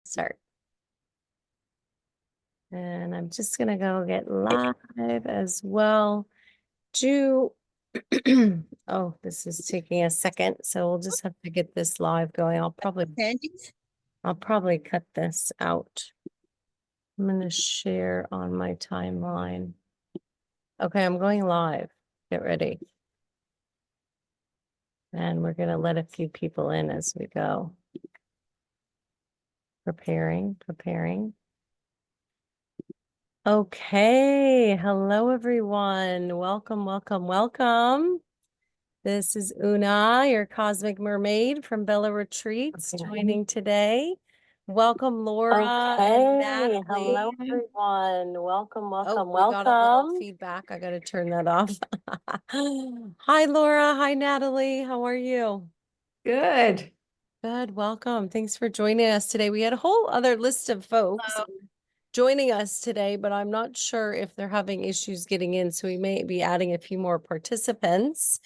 Start. And I'm just going to go get live as well. Oh, this is taking a second, so we'll just have to get this live going. I'll probably cut this out. I'm going to share on my timeline. Okay, I'm going live. Get ready. And we're going to let a few people in as we go. Preparing. Okay, hello everyone. Welcome. This is Una, your cosmic mermaid from Bella Retreats, joining today. Welcome, Laura and Natalie. Hello everyone. Welcome. We got a little feedback. I got to turn that off. Hi, Laura. Hi, Natalie. How are you? Good. Good. Welcome. Thanks for joining us today. We had a whole other list of folks joining us today, but I'm not sure if they're having issues getting in, so we may be adding a few more participants.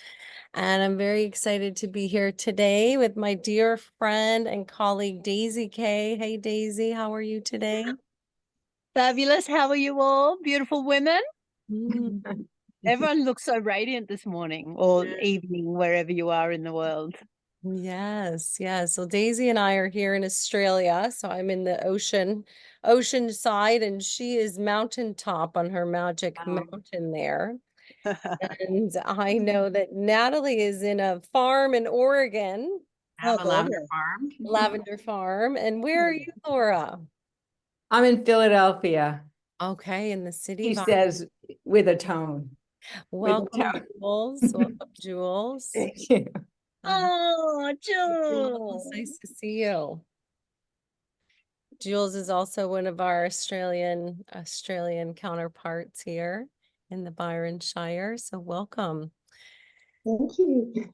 And I'm very excited to be here today with my dear friend and colleague, Daisy Kaye. Hey, Daisy, how are you today? Fabulous. How are you all? Beautiful women. Mm. Everyone looks so radiant this morning or evening, wherever you are in the world. Yes. So Daisy and I are here in Australia. So I'm in the ocean side, and she is mountaintop on her magic mountain there. And I know that Natalie is in a farm in Oregon. I have a lavender farm. Lavender farm. And where are you, Laura? I'm in Philadelphia. Okay, in the city. He says with a tone. Welcome, Jules. Welcome, Jules. Thank you. Oh, Jules. Nice to see you. Jules is also one of our Australian counterparts here in the Byron Shire. So welcome. Thank you.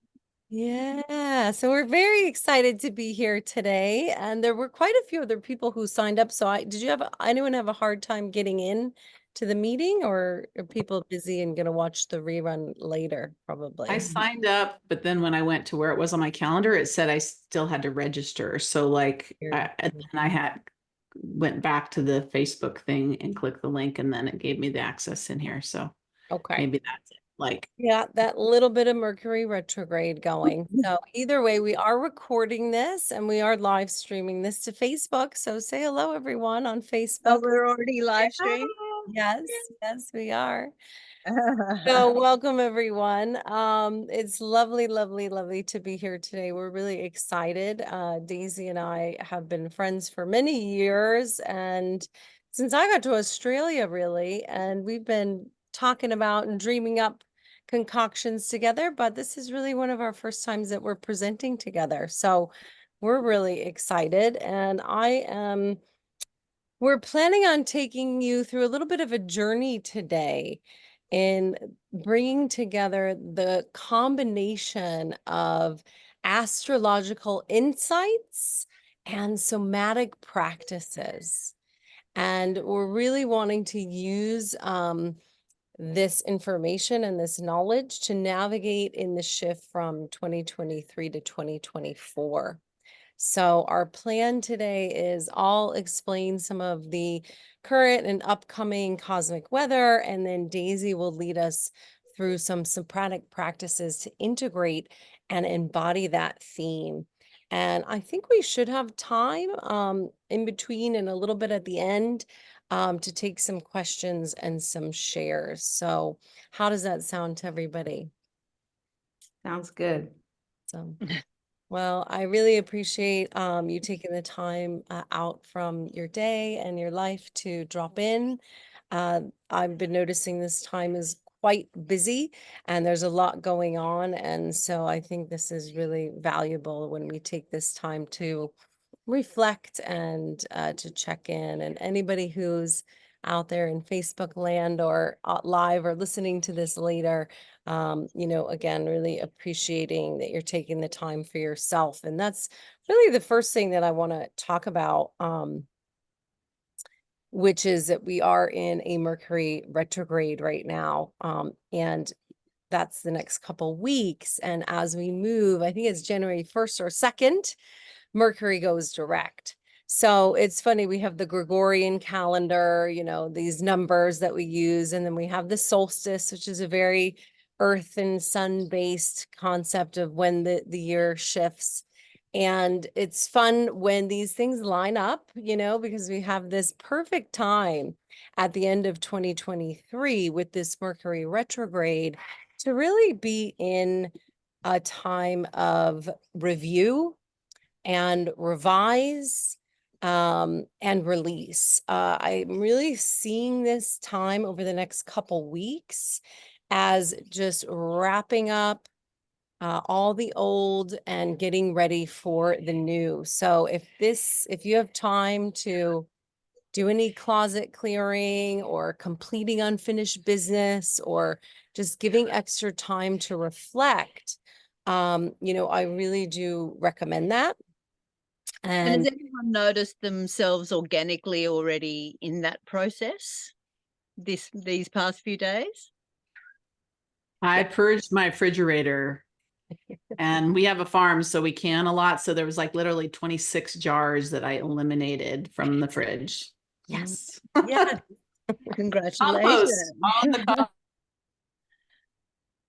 Yeah, so we're very excited to be here today, and there were quite a few other people who signed up. So did you have anyone have a hard time getting in to the meeting, or are people busy and gonna watch the rerun later? Probably. I signed up, but then when I went to where it was on my calendar, it said I still had to register. So and then I went back to the Facebook thing and clicked the link, and then it gave me the access in here. So okay, maybe that's it. Yeah, that little bit of Mercury retrograde going. So either way, we are recording this and we are live streaming this to Facebook. So say hello, everyone, on Facebook. Oh, we're already live streaming? Yes, we are. So welcome, everyone. It's lovely to be here today. We're really excited. Daisy and I have been friends for many years, and since I got to Australia, really, and we've been talking about and dreaming up concoctions together, but this is really one of our first times that we're presenting together. So we're really excited, and we're planning on taking you through a little bit of a journey today in bringing together the combination of astrological insights and somatic practices. And we're really wanting to use this information and this knowledge to navigate in the shift from 2023 to 2024. So our plan today is I'll explain some of the current and upcoming cosmic weather, and then Daisy will lead us through some Somatic practices to integrate and embody that theme. And I think we should have time in between and a little bit at the end to take some questions and some shares. So how does that sound to everybody? Sounds good. So, well, I really appreciate you taking the time out from your day and your life to drop in. I've been noticing this time is quite busy and there's a lot going on. And so I think this is really valuable when we take this time to reflect and to check in. And anybody who's out there in Facebook land or live or listening to this later, again, really appreciating that you're taking the time for yourself. And that's really the first thing that I want to talk about, which is that we are in a Mercury retrograde right now. And that's the next couple weeks. And as we move, I think it's January 1st or 2nd, Mercury goes direct. So it's funny, we have the Gregorian calendar, you know, these numbers that we use, and then we have the solstice, which is a very earth and sun-based concept of when the year shifts. And it's fun when these things line up, you know, because we have this perfect time at the end of 2023 with this Mercury retrograde to really be in a time of review and revise and release. I'm really seeing this time over the next couple weeks as just wrapping up all the old and getting ready for the new. So if you have time to do any closet clearing or completing unfinished business or just giving extra time to reflect, you know, I really do recommend that. And has And anyone noticed themselves organically already in that process these past few days? I purged my refrigerator, and we have a farm, so we can a lot. So there was like literally 26 jars that I eliminated from the fridge. Yes. yeah, Congratulations. All in the compost.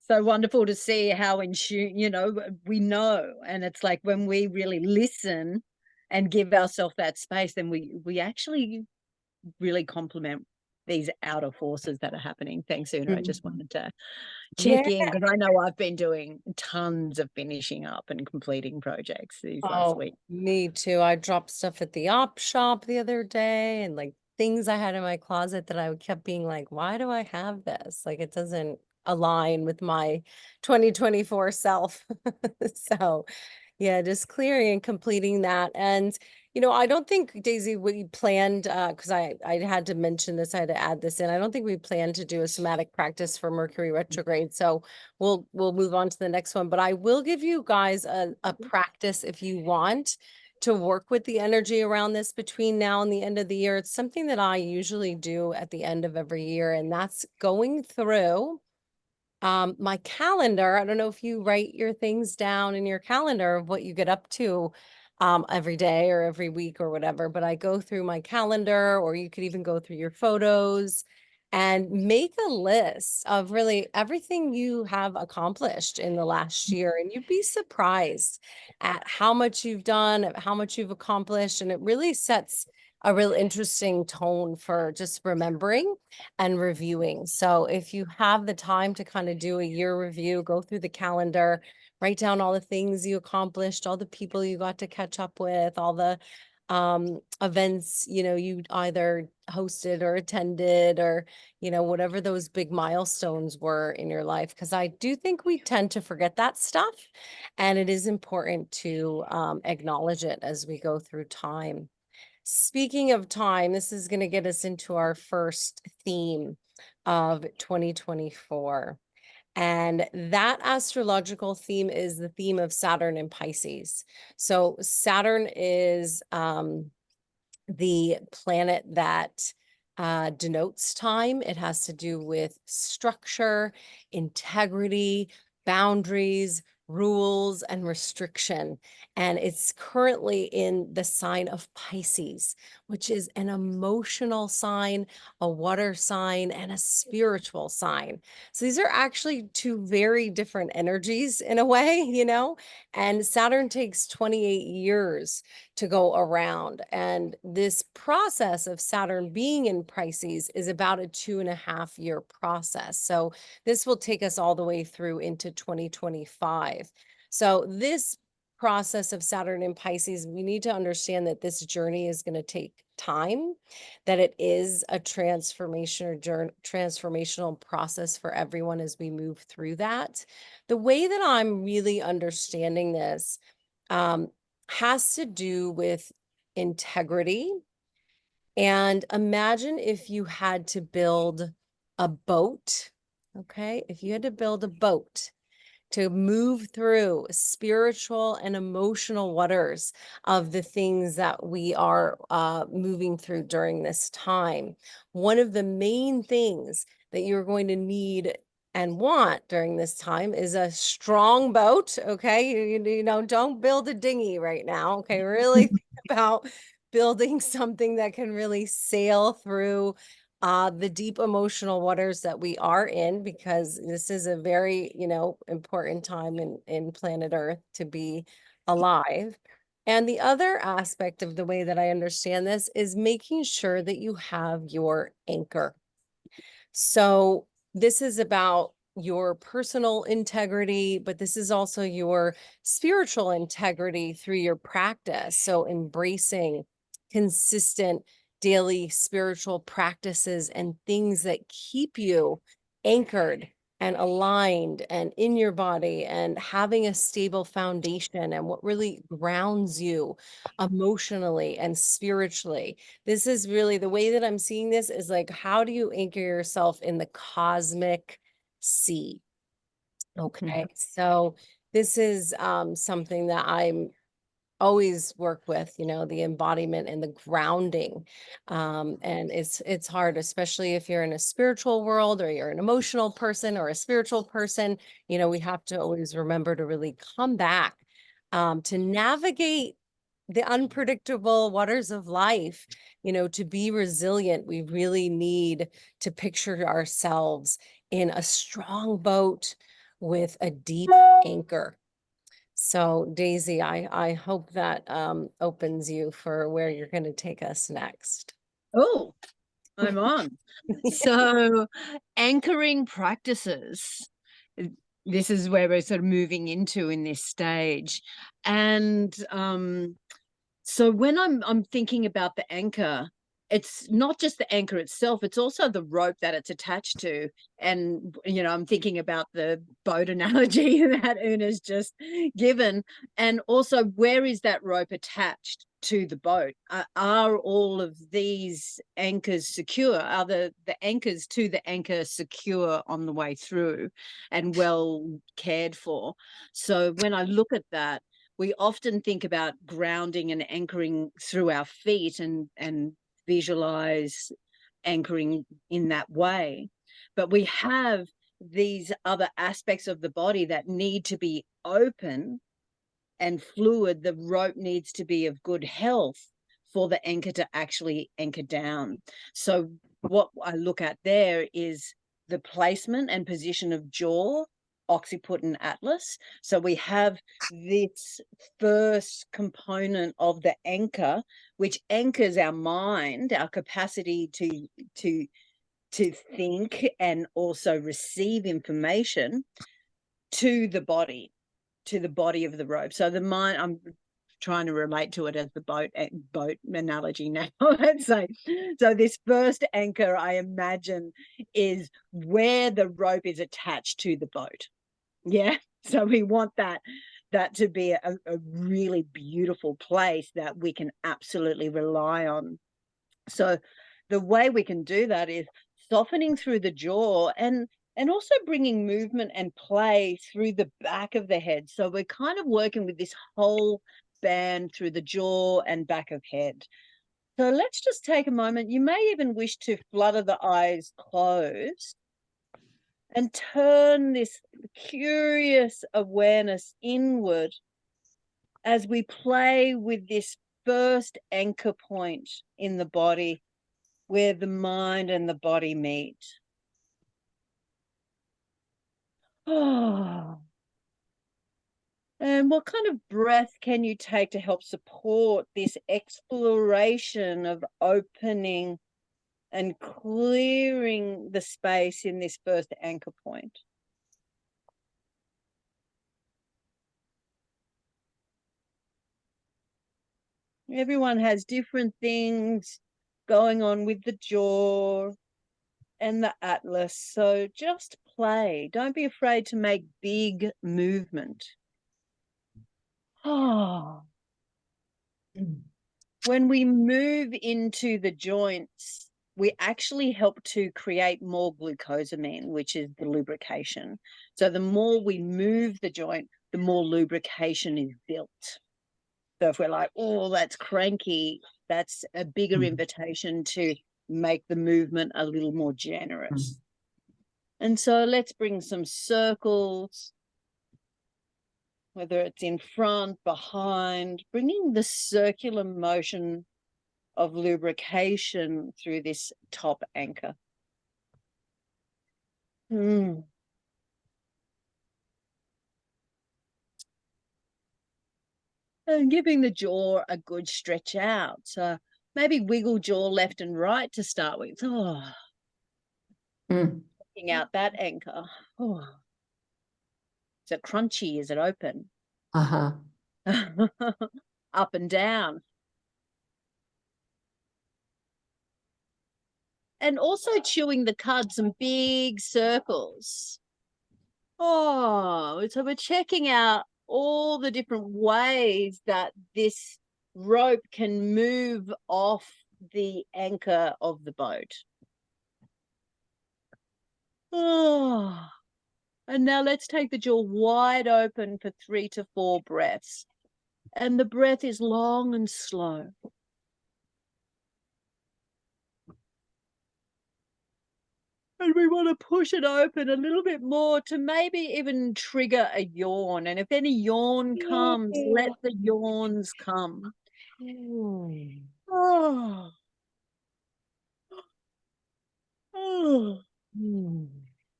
So wonderful to see how in tune, you know, we know. And it's like when we really listen and give ourselves that space, then we actually really complement these outer forces that are happening. Thanks, Una. I just wanted to check in because I know I've been doing tons of finishing up and completing projects these last week. Me too. I dropped stuff at the op shop the other day and like things I had in my closet that I kept being like, why do I have this? Like it doesn't align with my 2024 self. So yeah, just clearing and completing that. And, you know, I don't think, Daisy, we planned, because I had to mention this, I had to add this in. I don't think we planned to do a somatic practice for Mercury retrograde. So we'll move on to the next one. But I will give you guys a practice if you want to work with the energy around this between now and the end of the year. It's something that I usually do at the end of every year, and that's going through my calendar. I don't know if you write your things down in your calendar of what you get up to every day or every week or whatever, but I go through my calendar, or you could even go through your photos and make a list of really everything you have accomplished in the last year. And you'd be surprised at how much you've done, at how much you've accomplished. And it really sets a real interesting tone for just remembering and reviewing. So if you have the time to kind of do a year review, go through the calendar, write down all the things you accomplished, all the people you got to catch up with, all the events, you know, you either hosted or attended, or, you know, whatever those big milestones were in your life. Because I do think we tend to forget that stuff. And it is important to acknowledge it as we go through time. Speaking of time, this is going to get us into our first theme of 2024. And that astrological theme is the theme of Saturn and Pisces. So Saturn is the planet that denotes time. It has to do with structure, integrity, boundaries, rules, and restriction. And it's currently in the sign of Pisces, which is an emotional sign, a water sign, and a spiritual sign. So these are actually two very different energies in a way, you know, and Saturn takes 28 years to go around. And this process of Saturn being in Pisces is about a 2.5-year process. So this will take us all the way through into 2025. So this process of Saturn in Pisces, we need to understand that this journey is going to take time, that it is a transformational process for everyone as we move through that. The way that I'm really understanding this has to do with integrity. And imagine if you had to build a boat, okay? If you had to build a boat to move through spiritual and emotional waters of the things that we are moving through during this time. One of the main things that you're going to need and want during this time is a strong boat, okay? You know, don't build a dinghy right now, okay? Really think about building something that can really sail through the deep emotional waters that we are in, because this is a very, important time in planet Earth to be alive. And the other aspect of the way that I understand this is making sure that you have your anchor. So this is about your personal integrity, but this is also your spiritual integrity through your practice. So embracing consistent daily spiritual practices and things that keep you anchored and aligned and in your body, and having a stable foundation and what really grounds you emotionally and spiritually. This is really the way that I'm seeing this, is like, how do you anchor yourself in the cosmic sea? Okay. So this is something that I'm always work with, the embodiment and the grounding. And it's hard, especially if you're in a spiritual world, or you're an emotional person or a spiritual person. We have to always remember to really come back to navigate the unpredictable waters of life. To be resilient, we really need to picture ourselves in a strong boat with a deep anchor. So Daisy, I hope that opens you for where you're going to take us next. Oh, I'm on. So anchoring practices, this is where we're sort of moving into in this stage. And so when I'm thinking about the anchor, it's not just the anchor itself, it's also the rope that it's attached to. And, I'm thinking about the boat analogy that Una's just given. And also, where is that rope attached to the boat? Are all of these anchors secure? Are the anchors to the anchor secure on the way through and well cared for? So when I look at that, we often think about grounding and anchoring through our feet, and visualize anchoring in that way. But we have these other aspects of the body that need to be open and fluid. The rope needs to be of good health for the anchor to actually anchor down. So what I look at there is the placement and position of jaw, occiput, and atlas. So we have this first component of the anchor, which anchors our mind, our capacity to think and also receive information, to the body of the rope. So the mind, I'm trying to relate to it as the boat analogy now. So this first anchor, I imagine, is where the rope is attached to the boat. Yeah. So we want that to be a really beautiful place that we can absolutely rely on. So the way we can do that is softening through the jaw, and also bringing movement and play through the back of the head. So we're kind of working with this whole band through the jaw and back of head. So let's just take a moment. You may even wish to flutter the eyes closed and turn this curious awareness inward as we play with this first anchor point in the body, where the mind and the body meet. Oh. And what kind of breath can you take to help support this exploration of opening and clearing the space in this first anchor point? Everyone has different things going on with the jaw and the atlas. So just play. Don't be afraid to make big movement. Oh. When we move into the joints, we actually help to create more glucosamine, which is the lubrication. So the more we move the joint, the more lubrication is built. So if we're like, oh, that's cranky, that's a bigger invitation to make the movement a little more generous. And so let's bring some circles, whether it's in front, behind, bringing the circular motion of lubrication through this top anchor. And giving the jaw a good stretch out. So maybe wiggle jaw left and right to start with. Oh, checking out that anchor. Oh. Is it crunchy? Is it open? Uh-huh. Up and down. And also chewing the cud, some big circles. Oh, so we're checking out all the different ways that this rope can move off the anchor of the boat. Oh, and now let's take the jaw wide open for 3 to 4 breaths. And the breath is long and slow. And we want to push it open a little bit more to maybe even trigger a yawn. And if any yawn comes, let the yawns come. Oh. Oh.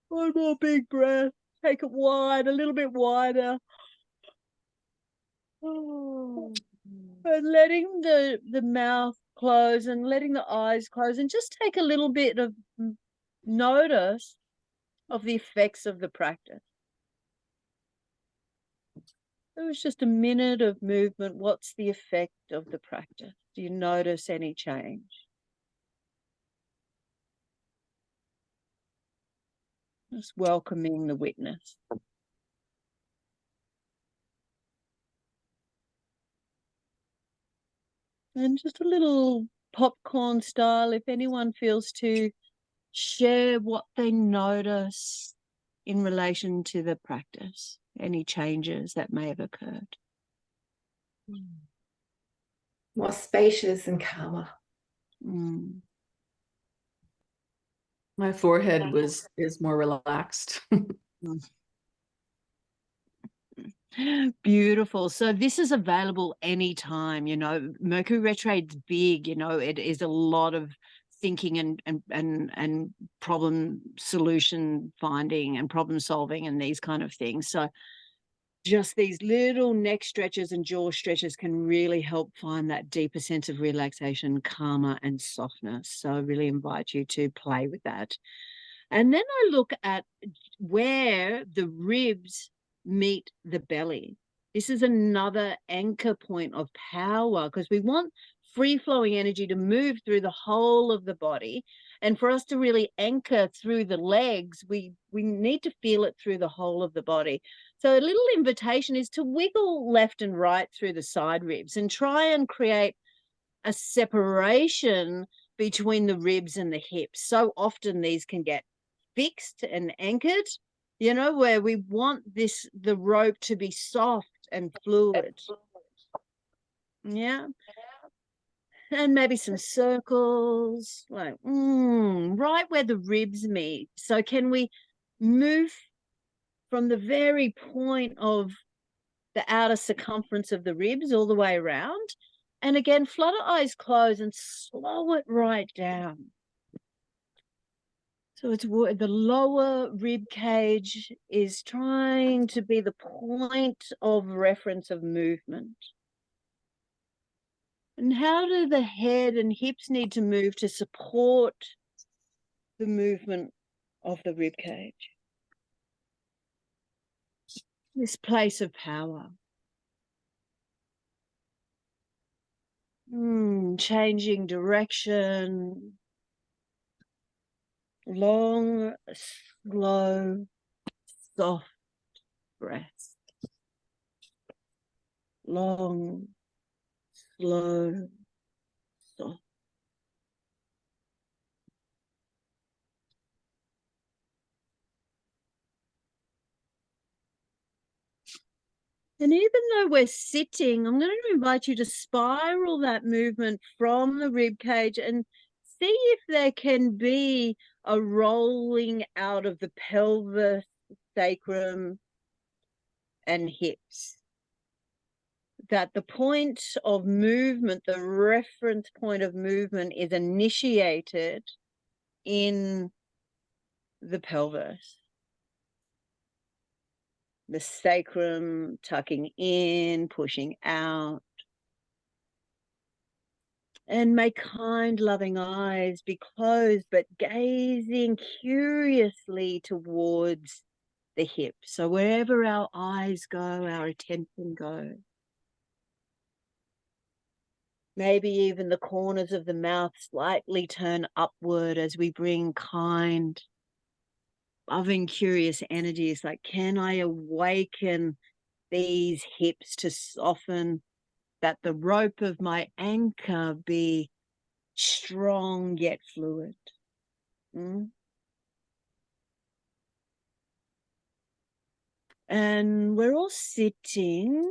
One more big breath. Take it wide, a little bit wider. Oh. And letting the mouth close and letting the eyes close, and just take a little bit of notice of the effects of the practice. It was just a minute of movement. What's the effect of the practice? Do you notice any change? Just welcoming the witness. And just a little popcorn style, if anyone feels to share what they notice in relation to the practice, any changes that may have occurred. More spacious and calmer. My forehead is more relaxed. Beautiful. So this is available anytime. Mercury retrograde's big. It is a lot of thinking and problem solution finding and problem solving and these kind of things. So just these little neck stretches and jaw stretches can really help find that deeper sense of relaxation, calmer and softness. So I really invite you to play with that. And then I look at where the ribs meet the belly. This is another anchor point of power, because we want free-flowing energy to move through the whole of the body. And for us to really anchor through the legs, we need to feel it through the whole of the body. So a little invitation is to wiggle left and right through the side ribs and try and create a separation between the ribs and the hips. So often these can get fixed and anchored, where we want the rope to be soft and fluid. Yeah. And maybe some circles, like right where the ribs meet. So can we move from the very point of the outer circumference of the ribs all the way around? And again, flutter eyes closed and slow it right down. So it's the lower rib cage is trying to be the point of reference of movement. And how do the head and hips need to move to support the movement of the rib cage? This place of power. Changing direction. Long, slow, soft breaths. Long, slow, soft. And even though we're sitting, I'm going to invite you to spiral that movement from the rib cage and see if there can be a rolling out of the pelvis, sacrum, and hips. that the point of movement, the reference point of movement, is initiated in the pelvis, the sacrum tucking in, pushing out. And may kind, loving eyes be closed, but gazing curiously towards the hip. So wherever our eyes go, our attention goes. Maybe even the corners of the mouth slightly turn upward as we bring kind, loving, curious energies. Like, can I awaken these hips to soften, that the rope of my anchor be strong yet fluid? And we're all sitting,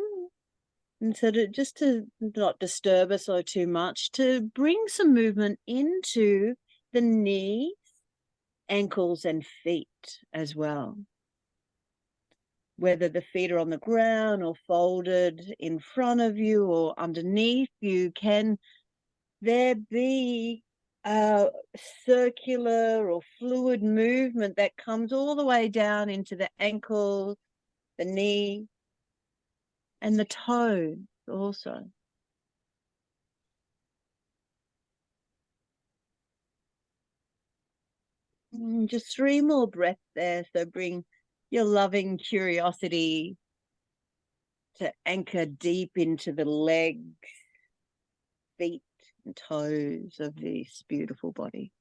and so just to not disturb us or too much, to bring some movement into the knees, ankles and feet as well. Whether the feet are on the ground or folded in front of you or underneath you, can there be a circular or fluid movement that comes all the way down into the ankles, the knee, and the toes also. Just 3 more breaths there. So bring your loving curiosity to anchor deep into the legs, feet, and toes of this beautiful body.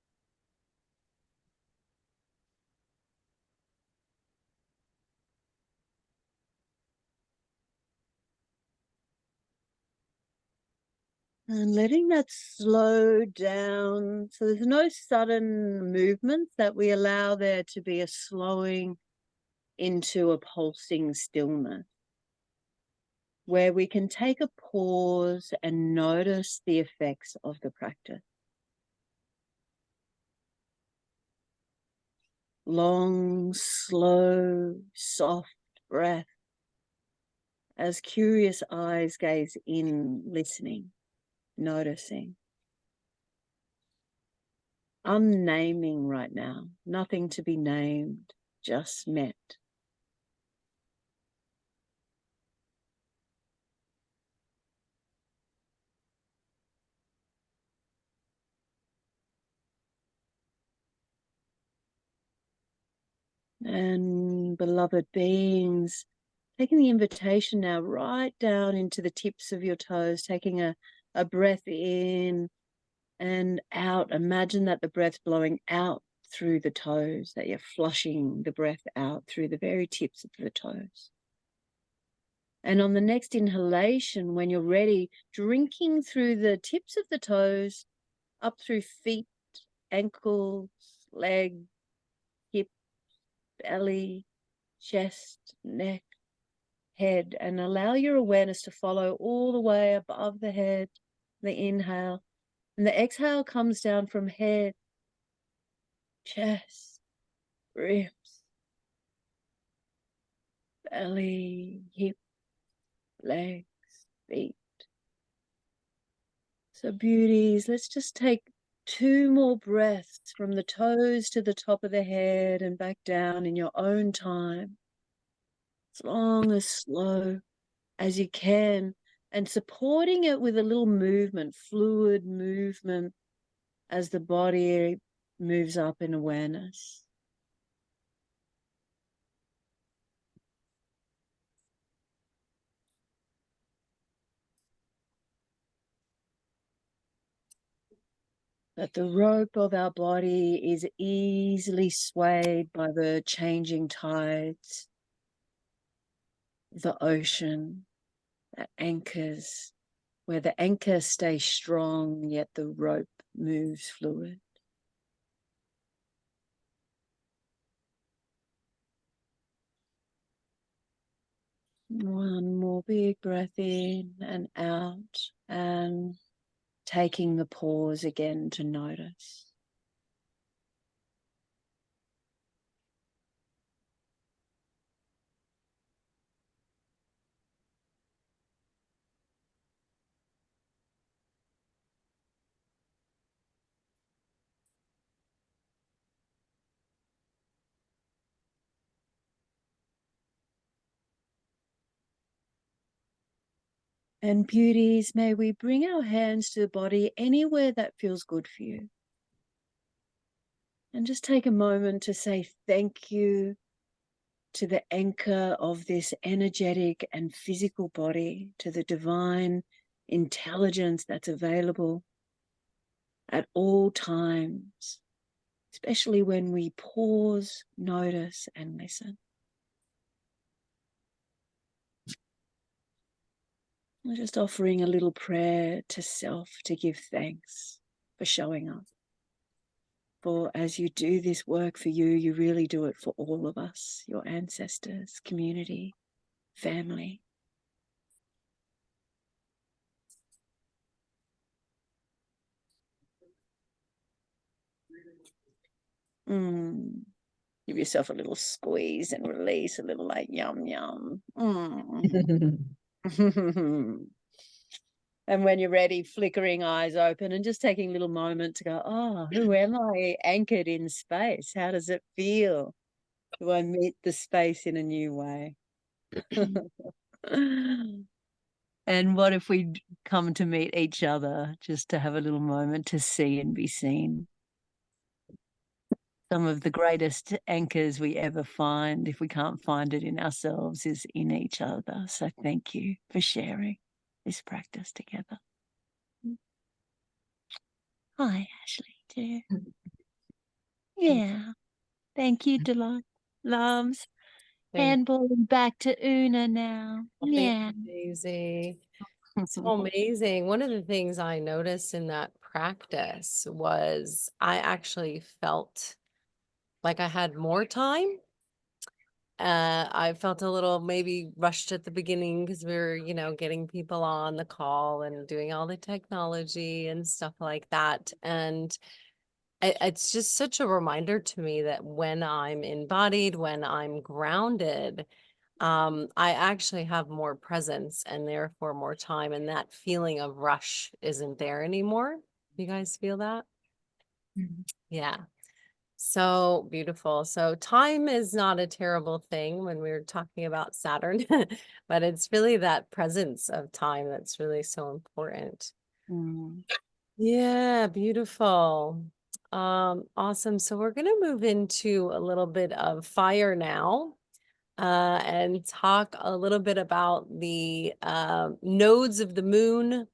And letting that slow down. So there's no sudden movements, that we allow there to be a slowing into a pulsing stillness, where we can take a pause and notice the effects of the practice. Long, slow, soft breath as curious eyes gaze in, listening, noticing. Unnaming right now, nothing to be named, just met. And beloved beings, taking the invitation now right down into the tips of your toes, taking a breath in and out. Imagine that the breath blowing out through the toes, that you're flushing the breath out through the very tips of the toes. And on the next inhalation, when you're ready, drinking through the tips of the toes, up through feet, ankles, legs, hips, belly, chest, neck, head, and allow your awareness to follow all the way above the head, the inhale, and the exhale comes down from head, chest, ribs, belly, hip, legs, feet. So beauties, let's just take 2 more breaths from the toes to the top of the head and back down in your own time, as long as slow as you can, and supporting it with a little movement, fluid movement, as the body moves up in awareness. That the rope of our body is easily swayed by the changing tides, the ocean, that anchors, where the anchor stays strong, yet the rope moves fluid. One more big breath in and out, and taking the pause again to notice. And beauties, may we bring our hands to the body anywhere that feels good for you. And just take a moment to say thank you to the anchor of this energetic and physical body, to the divine intelligence that's available at all times, especially when we pause, notice, and listen. We're just offering a little prayer to self to give thanks for showing up. For as you do this work for you, you really do it for all of us, your ancestors, community, family. Give yourself a little squeeze and release, a little like yum, yum. And when you're ready, flickering eyes open and just taking a little moment to go, oh, who am I anchored in space? How does it feel? Do I meet the space in a new way? And what if we come to meet each other just to have a little moment to see and be seen? Some of the greatest anchors we ever find, if we can't find it in ourselves, is in each other. So thank you for sharing this practice together. Hi, Ashley, too. Yeah. Thank you, Delight. Loves. Handballing back to Una now. Yeah. Daisy. So amazing. One of the things I noticed in that practice was I actually felt like I had more time. I felt a little maybe rushed at the beginning because we were, getting people on the call and doing all the technology and stuff like that. And it's just such a reminder to me that when I'm embodied, when I'm grounded, I actually have more presence and therefore more time, and that feeling of rush isn't there anymore. You guys feel that? Yeah. So beautiful. So time is not a terrible thing when we're talking about Saturn, but it's really that presence of time that's really so important. Yeah, beautiful. Awesome. So we're going to move into a little bit of fire now. And talk a little bit about the nodes of the moon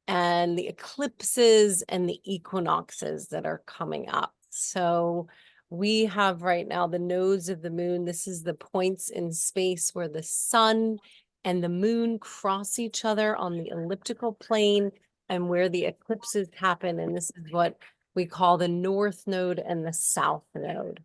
and the eclipses and the equinoxes that are coming up. So we have right now the nodes of the moon. This is the points in space where the sun and the moon cross each other on the elliptical plane and where the eclipses happen. And this is what we call the north node and the south node.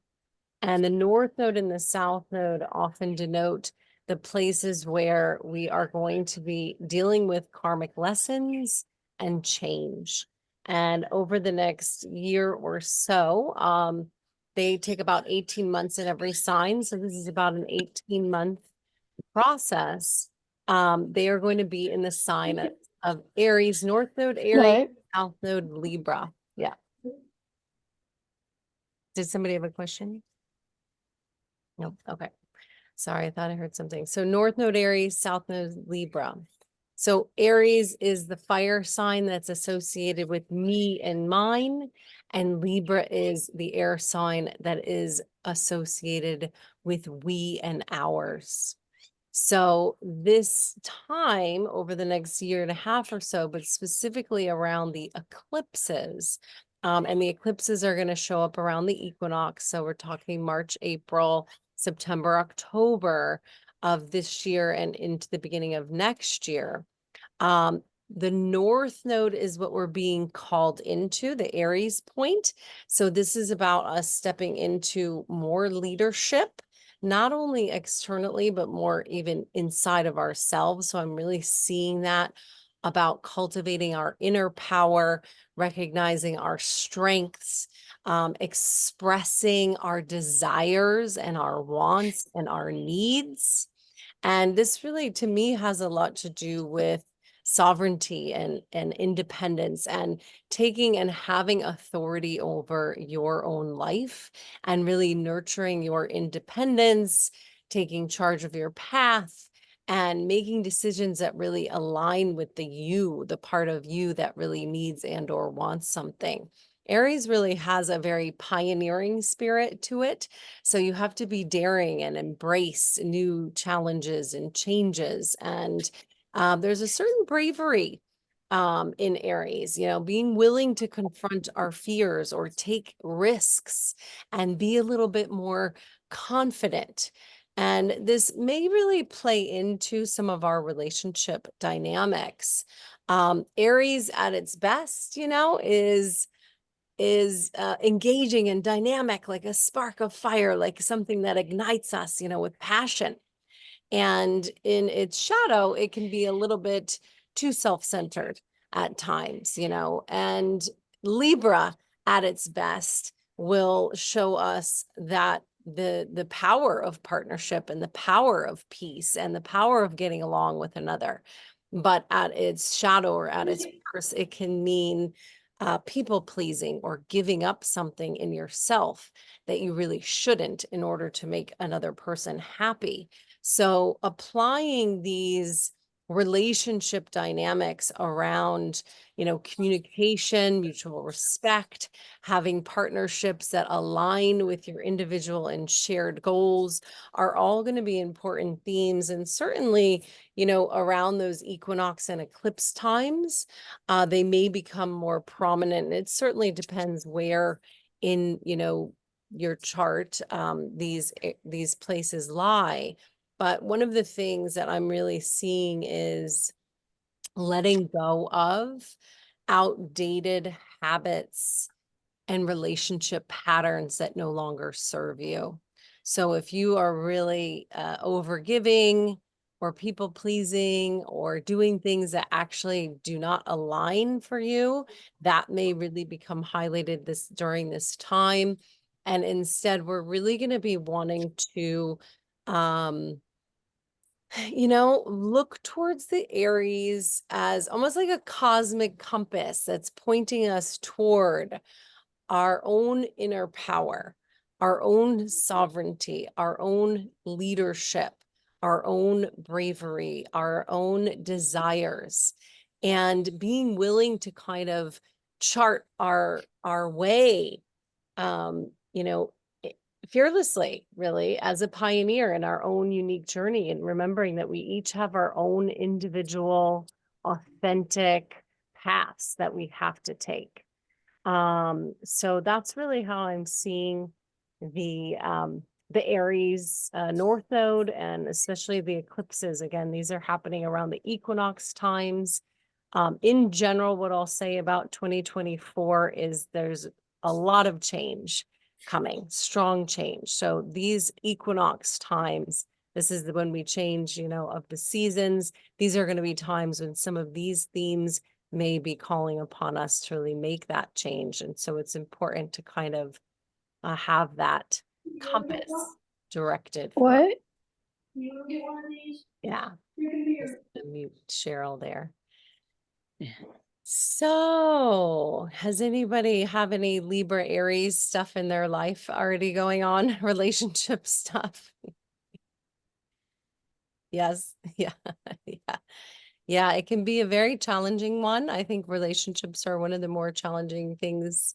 And the north node and the south node often denote the places where we are going to be dealing with karmic lessons and change. And over the next year or so, they take about 18 months in every sign. So this is about an 18-month process. They are going to be in the sign of Aries, north node Aries, south node Libra. Yeah. Did somebody have a question? Nope. Okay. Sorry, I thought I heard something. So North Node Aries, South Node Libra. So Aries is the fire sign that's associated with me and mine, and Libra is the air sign that is associated with we and ours. So this time over the next year and a half or so, but specifically around the eclipses, and the eclipses are going to show up around the equinox. So we're talking March, April, September, October of this year and into the beginning of next year. The north node is what we're being called into, the Aries point. So this is about us stepping into more leadership, not only externally, but more even inside of ourselves. So I'm really seeing that about cultivating our inner power, recognizing our strengths, expressing our desires and our wants and our needs. And this really, to me, has a lot to do with sovereignty and independence and taking and having authority over your own life and really nurturing your independence, taking charge of your path, and making decisions that really align with the part of you that really needs and or wants something. Aries really has a very pioneering spirit to it. So you have to be daring and embrace new challenges and changes. And there's a certain bravery in Aries, being willing to confront our fears or take risks and be a little bit more confident. And this may really play into some of our relationship dynamics. Aries at its best, is engaging and dynamic, like a spark of fire, like something that ignites us, with passion. And in its shadow, it can be a little bit too self-centered at times, and Libra at its best will show us that the power of partnership and the power of peace and the power of getting along with another. But at its shadow or at its worst, it can mean people pleasing or giving up something in yourself that you really shouldn't in order to make another person happy. So applying these relationship dynamics around, communication, mutual respect, having partnerships that align with your individual and shared goals are all going to be important themes. And certainly, around those equinox and eclipse times, they may become more prominent. It certainly depends where in, your chart these places lie. But one of the things that I'm really seeing is letting go of outdated habits and relationship patterns that no longer serve you. So if you are really overgiving or people pleasing or doing things that actually do not align for you, that may really become highlighted during this time. And instead, we're really going to be wanting to look towards the Aries as almost like a cosmic compass that's pointing us toward our own inner power, our own sovereignty, our own leadership, our own bravery, our own desires, and being willing to kind of chart our way, fearlessly, really, as a pioneer in our own unique journey, and remembering that we each have our own individual, authentic paths that we have to take. So that's really how I'm seeing the Aries North Node, and especially the eclipses. Again, these are happening around the equinox times. In general, what I'll say about 2024 is there's a lot of change coming, strong change. So these equinox times, this is when we change, of the seasons. These are going to be times when some of these themes may be calling upon us to really make that change. And so it's important to kind of have that compass directed. What? Yeah. Just mute Cheryl there. So has anybody have any Libra Aries stuff in their life already going on? Relationship stuff? Yes. Yeah. Yeah. Yeah, it can be a very challenging one. I think relationships are one of the more challenging things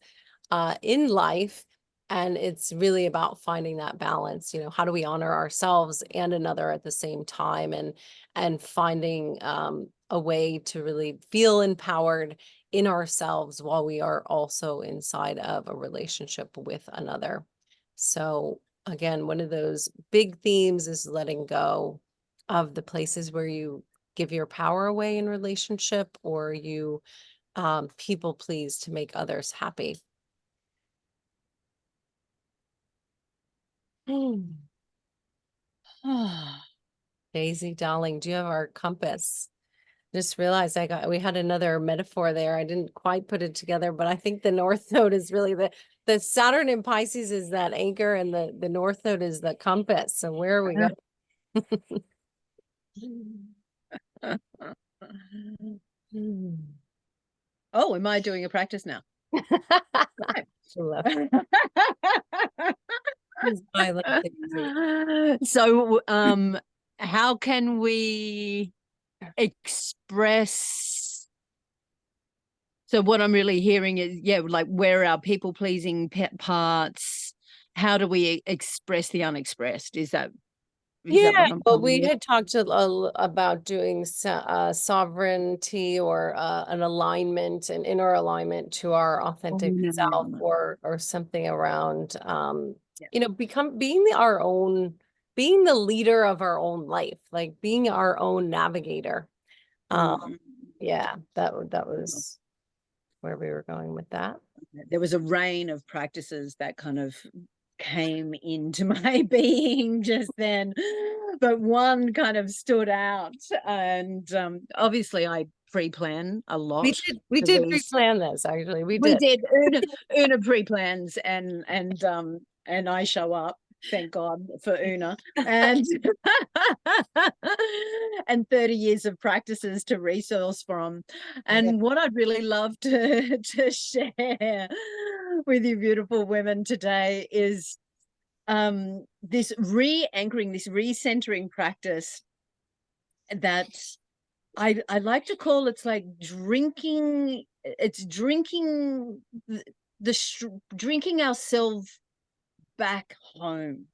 in life. And it's really about finding that balance. How do we honor ourselves and another at the same time, and finding a way to really feel empowered in ourselves while we are also inside of a relationship with another. So again, one of those big themes is letting go of the places where you give your power away in relationship, or you people please to make others happy. Daisy, darling, do you have our compass? Just realized we had another metaphor there. I didn't quite put it together, but I think the North Node is really the Saturn in Pisces is that anchor, and the North Node is the compass. So where are we going? Oh, am I doing a practice now? I love it. So, how can we express? So what I'm really hearing is, yeah, like, where are our people pleasing parts? How do we express the unexpressed? Is that Yeah, what I'm well, coming we with? had talked about doing sovereignty, or an alignment, an inner alignment to our authentic self, or something around Yeah. you know, being the leader of our own life, like being our own navigator. Mm. Yeah, that was where we were going with that. There was a rain of practices that kind of came into my being just then, but one kind of stood out. And obviously I pre-plan a lot. We for did these. pre-plan this, actually. We We did. did. Una pre-plans, and I show up, thank God for Una, and and 30 years of practices to resource from. And what I'd really love to share with you beautiful women today is this re-anchoring, this recentering practice that I like to call, it's like drinking. It's drinking drinking ourselves back home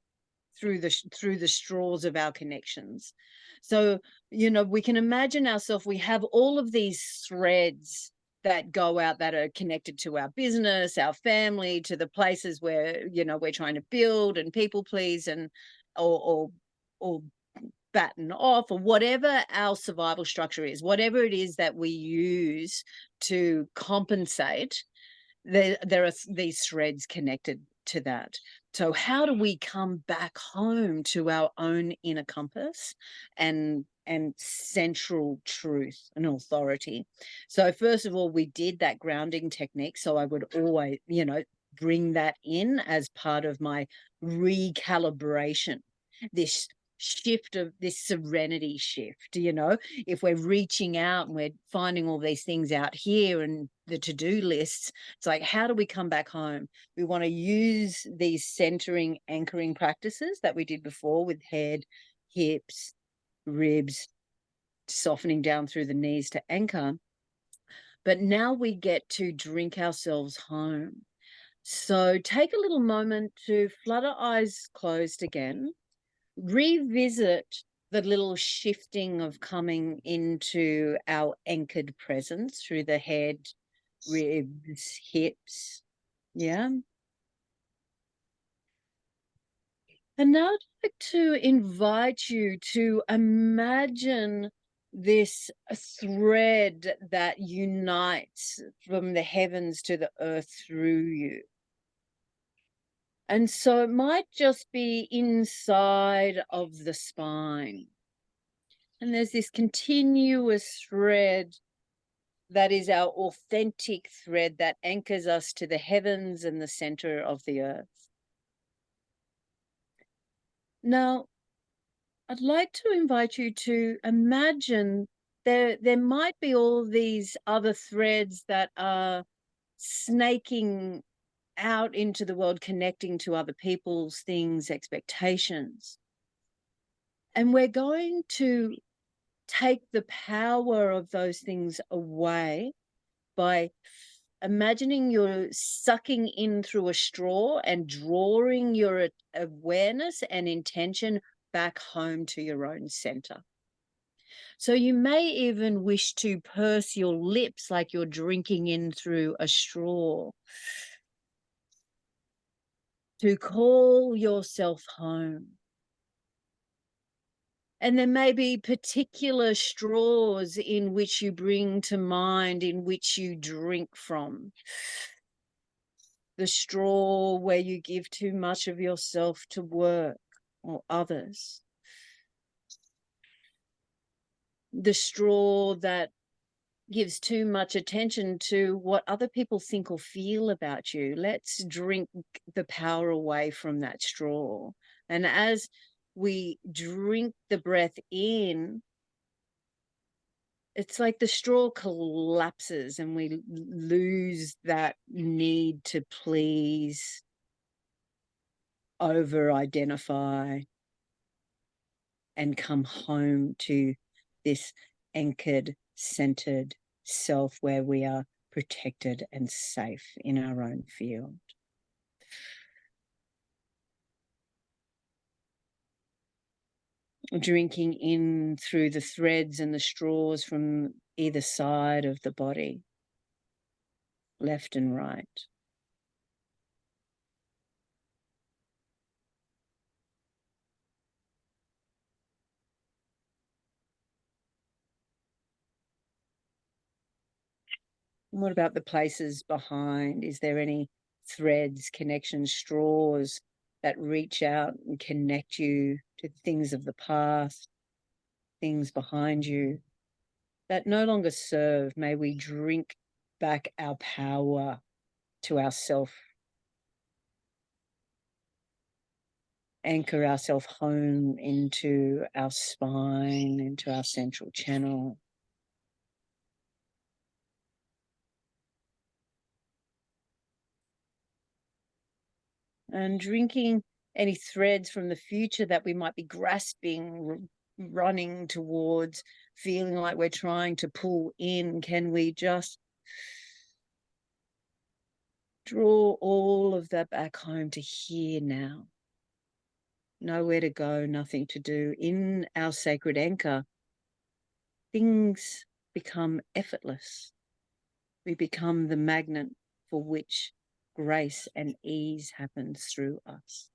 through the straws of our connections. So, you know, we can imagine ourselves, we have all of these threads that go out that are connected to our business, our family, to the places where, you know, we're trying to build and people please, and or batten off, or whatever our survival structure is, whatever it is that we use to compensate. There are these threads connected to that. So how do we come back home to our own inner compass and central truth and authority? So first of all, we did that grounding technique. So I would always, you know, bring that in as part of my recalibration, this shift of this serenity shift. You know, if we're reaching out and we're finding all these things out here and the to-do lists, it's like, how do we come back home? We want to use these centering, anchoring practices that we did before with head, hips, ribs, softening down through the knees to anchor. But now we get to drink ourselves home. So take a little moment to flutter eyes closed again. Revisit the little shifting of coming into our anchored presence through the head, ribs, hips. Yeah. And now I'd like to invite you to imagine this thread that unites from the heavens to the earth through you. And so it might just be inside of the spine. And there's this continuous thread that is our authentic thread that anchors us to the heavens and the center of the earth. Now, I'd like to invite you to imagine there might be all these other threads that are snaking out into the world, connecting to other people's things, expectations. And we're going to take the power of those things away by imagining you're sucking in through a straw and drawing your awareness and intention back home to your own center. So you may even wish to purse your lips like you're drinking in through a straw, to call yourself home. And there may be particular straws in which you bring to mind, in which you drink from. The straw where you give too much of yourself to work or others. The straw that gives too much attention to what other people think or feel about you. Let's drink the power away from that straw. And as we drink the breath in, it's like the straw collapses and we lose that need to please, over-identify, and come home to this anchored, centered self where we are protected and safe in our own field. Drinking in through the threads and the straws from either side of the body, left and right. And what about the places behind? Is there any threads, connections, straws that reach out and connect you to things of the past, things behind you that no longer serve? May we drink back our power to ourself, anchor ourselves home into our spine, into our central channel. And drinking any threads from the future that we might be grasping, running towards, feeling like we're trying to pull in. Can we just draw all of that back home to here now? Nowhere to go, nothing to do. In our sacred anchor, things become effortless. We become the magnet for which grace and ease happens through us.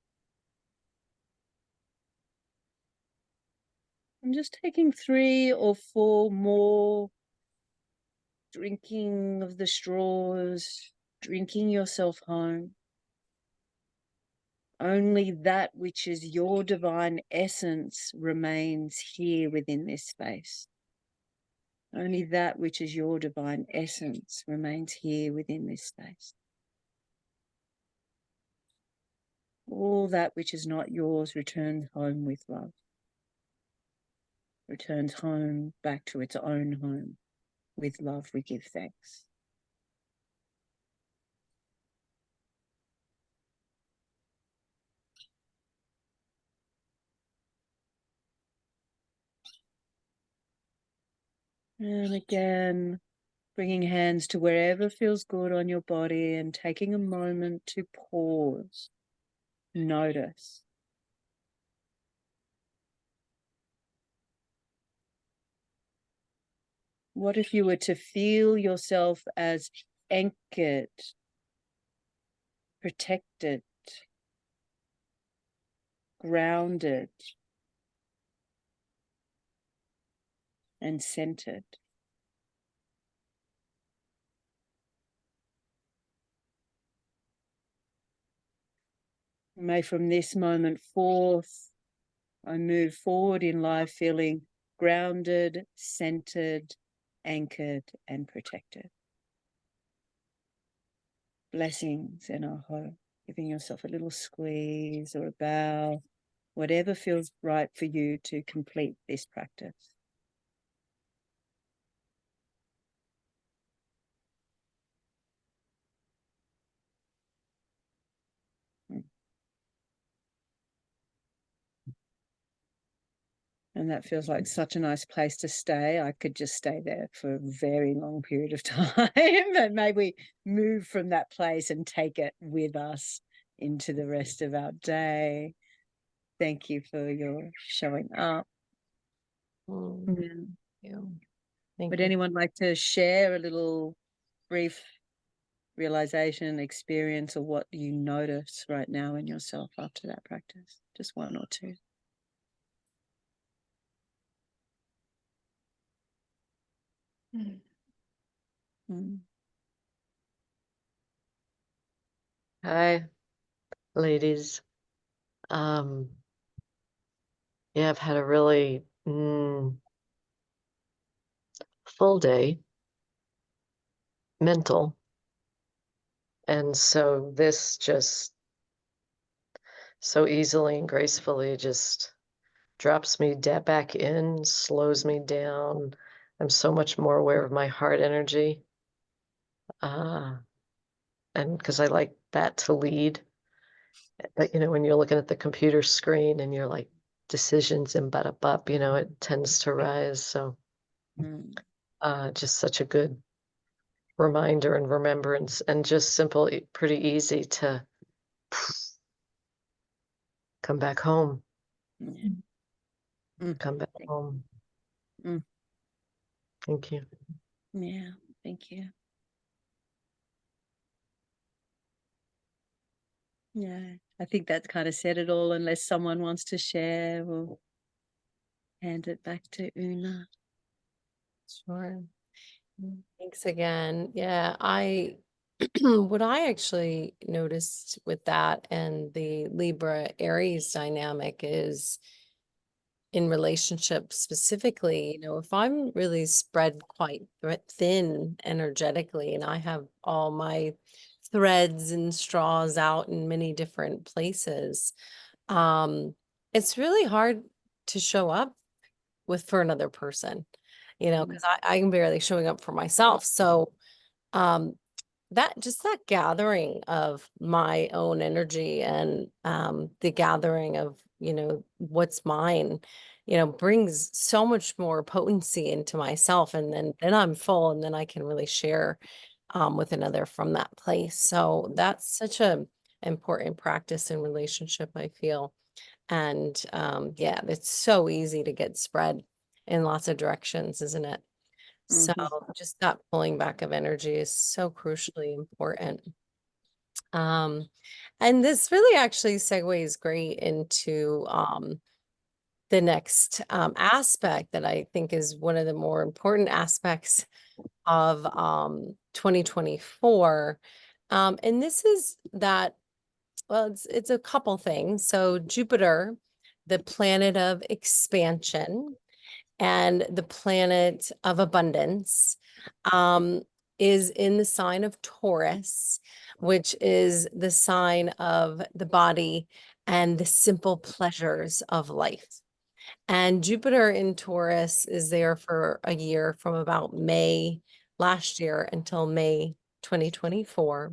I'm just taking 3 or 4 more, drinking of the straws, drinking yourself home. Only that which is your divine essence remains here within this space. Only that which is your divine essence remains here within this space. All that which is not yours returns home with love. Returns home back to its own home. With love, we give thanks. And again, bringing hands to wherever feels good on your body and taking a moment to pause, notice. What if you were to feel yourself as anchored, protected, grounded, and centered? May from this moment forth, I move forward in life feeling grounded, centered, anchored, and protected. Blessings and aho. Giving yourself a little squeeze or a bow, whatever feels right for you to complete this practice. And that feels like such a nice place to stay. I could just stay there for a very long period of time. And maybe move from that place and take it with us into the rest of our day. Thank you for your showing up. Thank you. Would anyone like to share a little brief realization, experience, or what you notice right now in yourself after that practice? Just 1 or 2. Hi, ladies. Yeah, I've had a really full day, mental. And so this just so easily and gracefully just drops me back in, slows me down. I'm so much more aware of my heart energy. And because I like that to lead. But, you know, when you're looking at the computer screen and you're like decisions and up, it tends to rise. So Mm. just such a good reminder and remembrance, and just simple, pretty easy to come back home. Yeah. Mm. Come back home. Mm. Thank you. Yeah, thank you. Yeah, I think that's kind of said it all, unless someone wants to share, we'll hand it back to Una. Sure. Thanks again. Yeah, what I actually noticed with that and the Libra Aries dynamic is in relationships specifically, if I'm really spread quite thin energetically and I have all my threads and straws out in many different places, it's really hard to show up for another person, because I'm barely showing up for myself. So, um, that gathering of my own energy and the gathering of what's mine brings so much more potency into myself, and then I'm full, and then I can really share with another from that place. So that's such a important practice in relationship, I feel. And yeah, it's so easy to get spread in lots of directions, isn't it? So just that pulling back of energy is so crucially important. And this really actually segues great into the next aspect that I think is one of the more important aspects of 2024. And this is that, well, it's a couple things. So Jupiter, the planet of expansion, and the planet of abundance, is in the sign of Taurus, which is the sign of the body and the simple pleasures of life. And Jupiter in Taurus is there for a year, from about May last year until May 2024.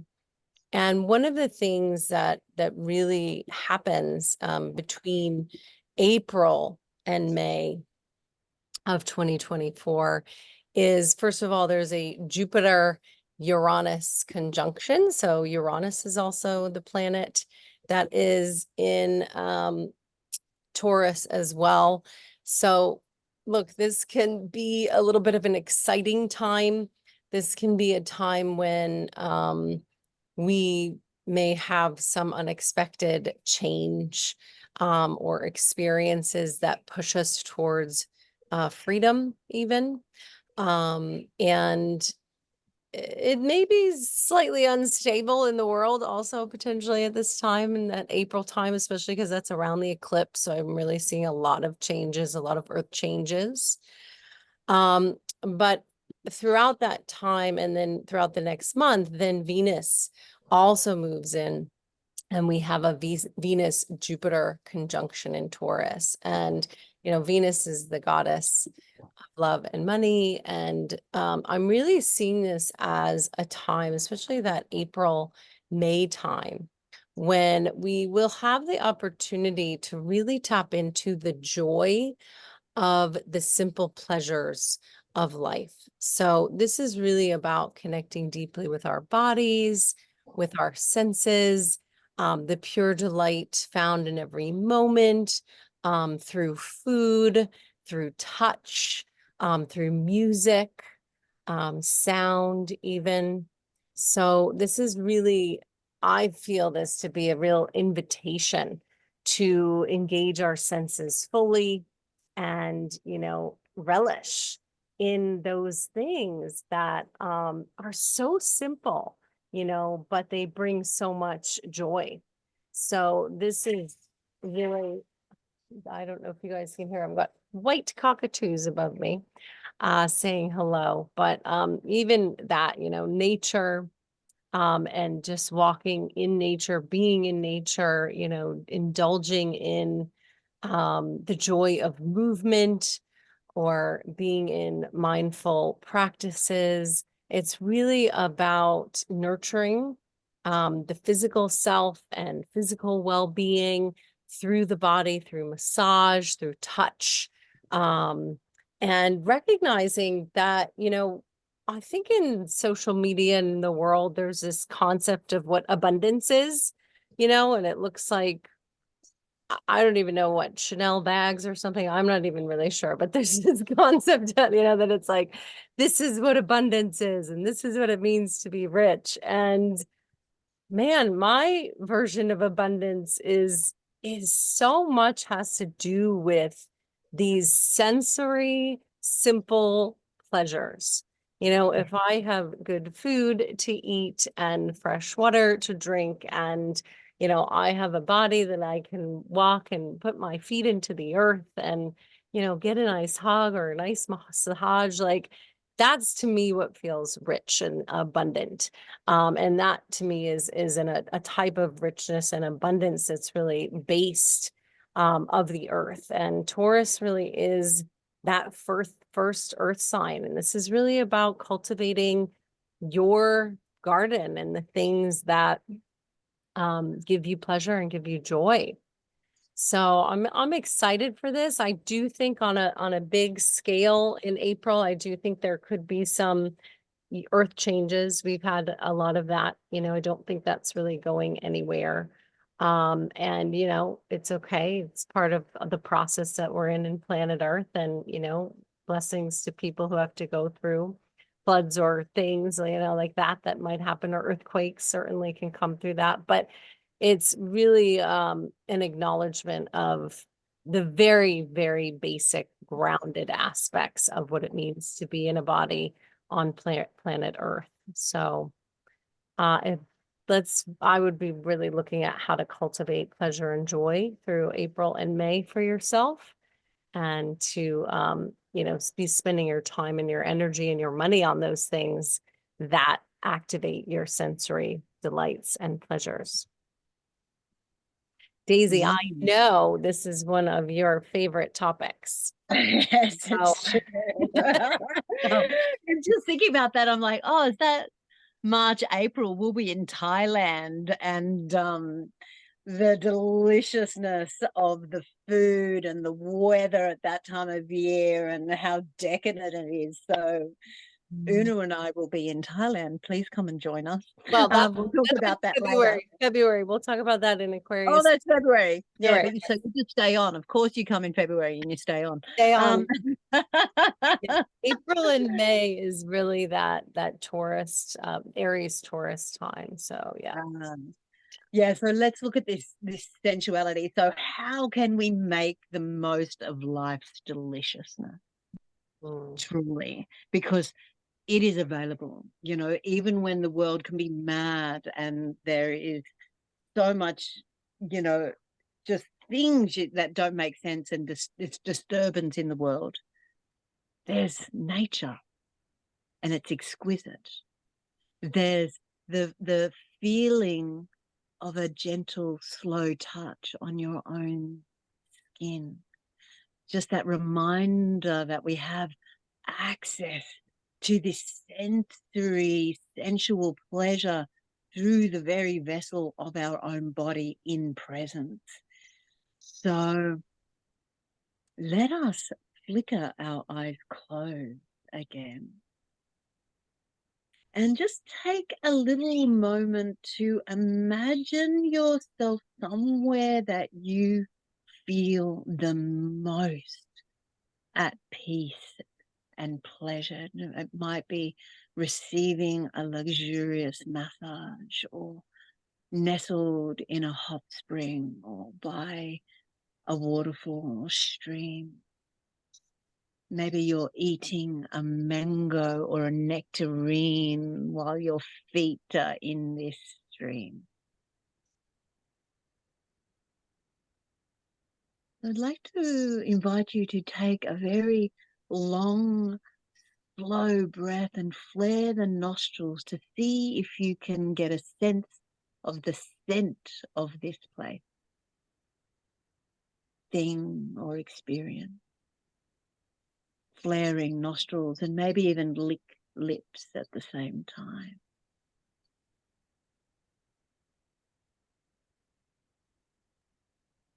And one of the things that really happens between April and May of 2024 is, first of all, there's a Jupiter Uranus conjunction. So Uranus is also the planet that is in Taurus as well. So look, this can be a little bit of an exciting time. This can be a time when we may have some unexpected change or experiences that push us towards freedom even. And it may be slightly unstable in the world also potentially at this time, in that April time, especially because that's around the eclipse. So I'm really seeing a lot of changes, a lot of earth changes. But throughout that time, and then throughout the next month, then Venus also moves in, and we have a Venus Jupiter conjunction in Taurus. And Venus is the goddess of love and money, and I'm really seeing this as a time, especially that April May time, when we will have the opportunity to really tap into the joy of the simple pleasures of life. So this is really about connecting deeply with our bodies, with our senses, the pure delight found in every moment, through food, through touch, through music, sound even. So this is really, I feel this to be a real invitation to engage our senses fully and, relish in those things that are so simple, but they bring so much joy. So this is really, I don't know if you guys can hear, I've got white cockatoos above me saying hello, but even that, nature, and just walking in nature, being in nature, indulging in the joy of movement, or being in mindful practices. It's really about nurturing the physical self and physical well-being, through the body, through massage, through touch, and recognizing that, I think in social media and in the world, there's this concept of what abundance is, and it looks like, I don't even know what, Chanel bags or something. I'm not even really sure, but there's this concept that, that it's like, this is what abundance is, and this is what it means to be rich. And man, my version of abundance is so much has to do with these sensory, simple pleasures. If I have good food to eat and fresh water to drink, and I have a body that I can walk and put my feet into the earth and get a nice hug or a nice massage, like that's to me what feels rich and abundant. And that to me is a type of richness and abundance that's really based of the earth. And Taurus really is that first earth sign. And this is really about cultivating your garden and the things that give you pleasure and give you joy. So I'm excited for this. I do think on a big scale in April, I do think there could be some earth changes. We've had a lot of that. I don't think that's really going anywhere. And it's okay. It's part of the process that we're in planet Earth, and blessings to people who have to go through floods or things, like that might happen, or earthquakes certainly can come through that. But it's really an acknowledgement of the very, very basic grounded aspects of what it means to be in a body on planet Earth. So I would be really looking at how to cultivate pleasure and joy through April and May for yourself, and to be spending your time and your energy and your money on those things that activate your sensory delights and pleasures. Daisy, I know this is one of your favorite topics. Yes, So- it's true. I'm just thinking about that. I'm like, oh, is that March, April? We'll be in Thailand, and the deliciousness of the food and the weather at that time of year and how decadent it is. So Una and I will be in Thailand. Please come and join us. Well, We'll talk about that later. February. We'll talk about that in Aquarius. Oh, that's February. Yeah, February. but so you just stay on. Of course, you come in February and you stay on. Stay on. Yeah. April and May is really that Taurus, Aries Taurus time. So yeah. Yeah, so let's look at this sensuality. So how can we make the most of life's deliciousness? Truly, because it is available, even when the world can be mad and there is so much, just things that don't make sense, and it's disturbance in the world. There's nature, and it's exquisite. There's the feeling of a gentle, slow touch on your own skin. Just that reminder that we have access to this sensory, sensual pleasure through the very vessel of our own body in presence. So let us flicker our eyes closed again. And just take a little moment to imagine yourself somewhere that you feel the most at peace and pleasure. It might be receiving a luxurious massage, or nestled in a hot spring, or by a waterfall or stream. Maybe you're eating a mango or a nectarine while your feet are in this stream. I'd like to invite you to take a very long, slow breath and flare the nostrils to see if you can get a sense of the scent of this place, thing, or experience. Flaring nostrils and maybe even lick lips at the same time.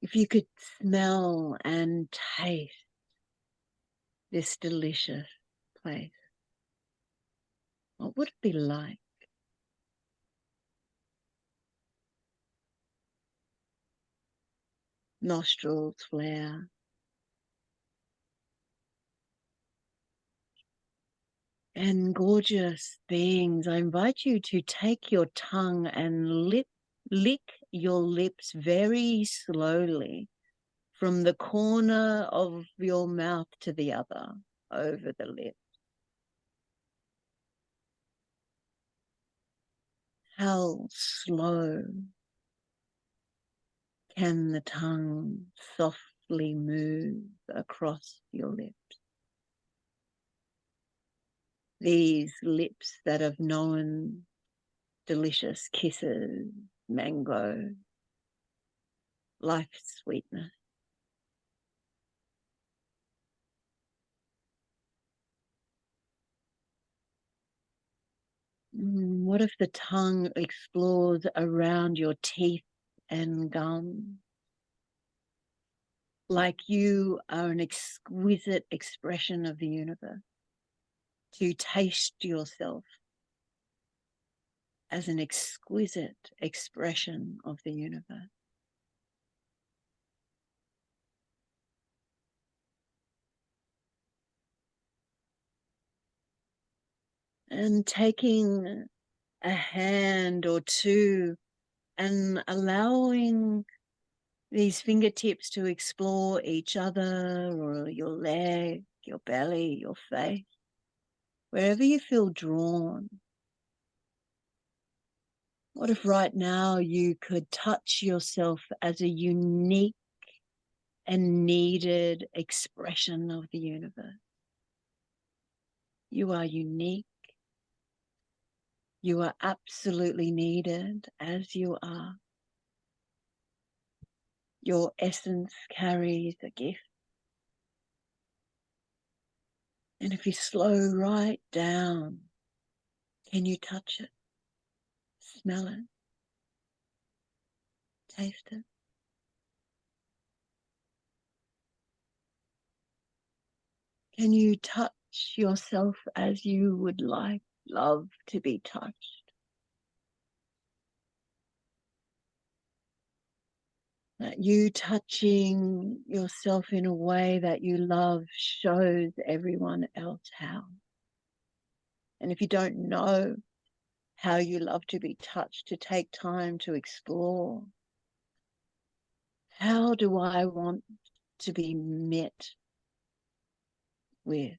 If you could smell and taste this delicious place, what would it be like? Nostrils flare. And gorgeous beings, I invite you to take your tongue and lick your lips very slowly from the corner of your mouth to the other, over the lip. How slow can the tongue softly move across your lips? These lips that have known delicious kisses, mango, life's sweetness. What if the tongue explores around your teeth and gums? Like you are an exquisite expression of the universe. To taste yourself as an exquisite expression of the universe. And taking a hand or two and allowing these fingertips to explore each other or your leg, your belly, your face, wherever you feel drawn. What if right now you could touch yourself as a unique and needed expression of the universe? You are unique. You are absolutely needed as you are. Your essence carries a gift. And if you slow right down, can you touch it? Smell it? Taste it? Can you touch yourself as you would love to be touched? That you touching yourself in a way that you love shows everyone else how. And if you don't know how you love to be touched, to take time to explore, how do I want to be met with?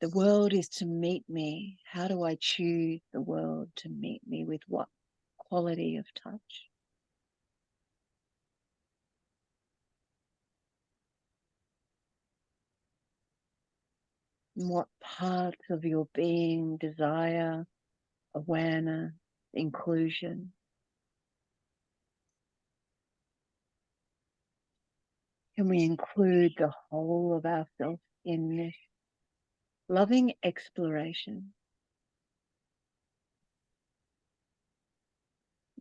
The world is to meet me. How do I choose the world to meet me with? What quality of touch? What parts of your being desire awareness, inclusion? Can we include the whole of ourselves in this loving exploration?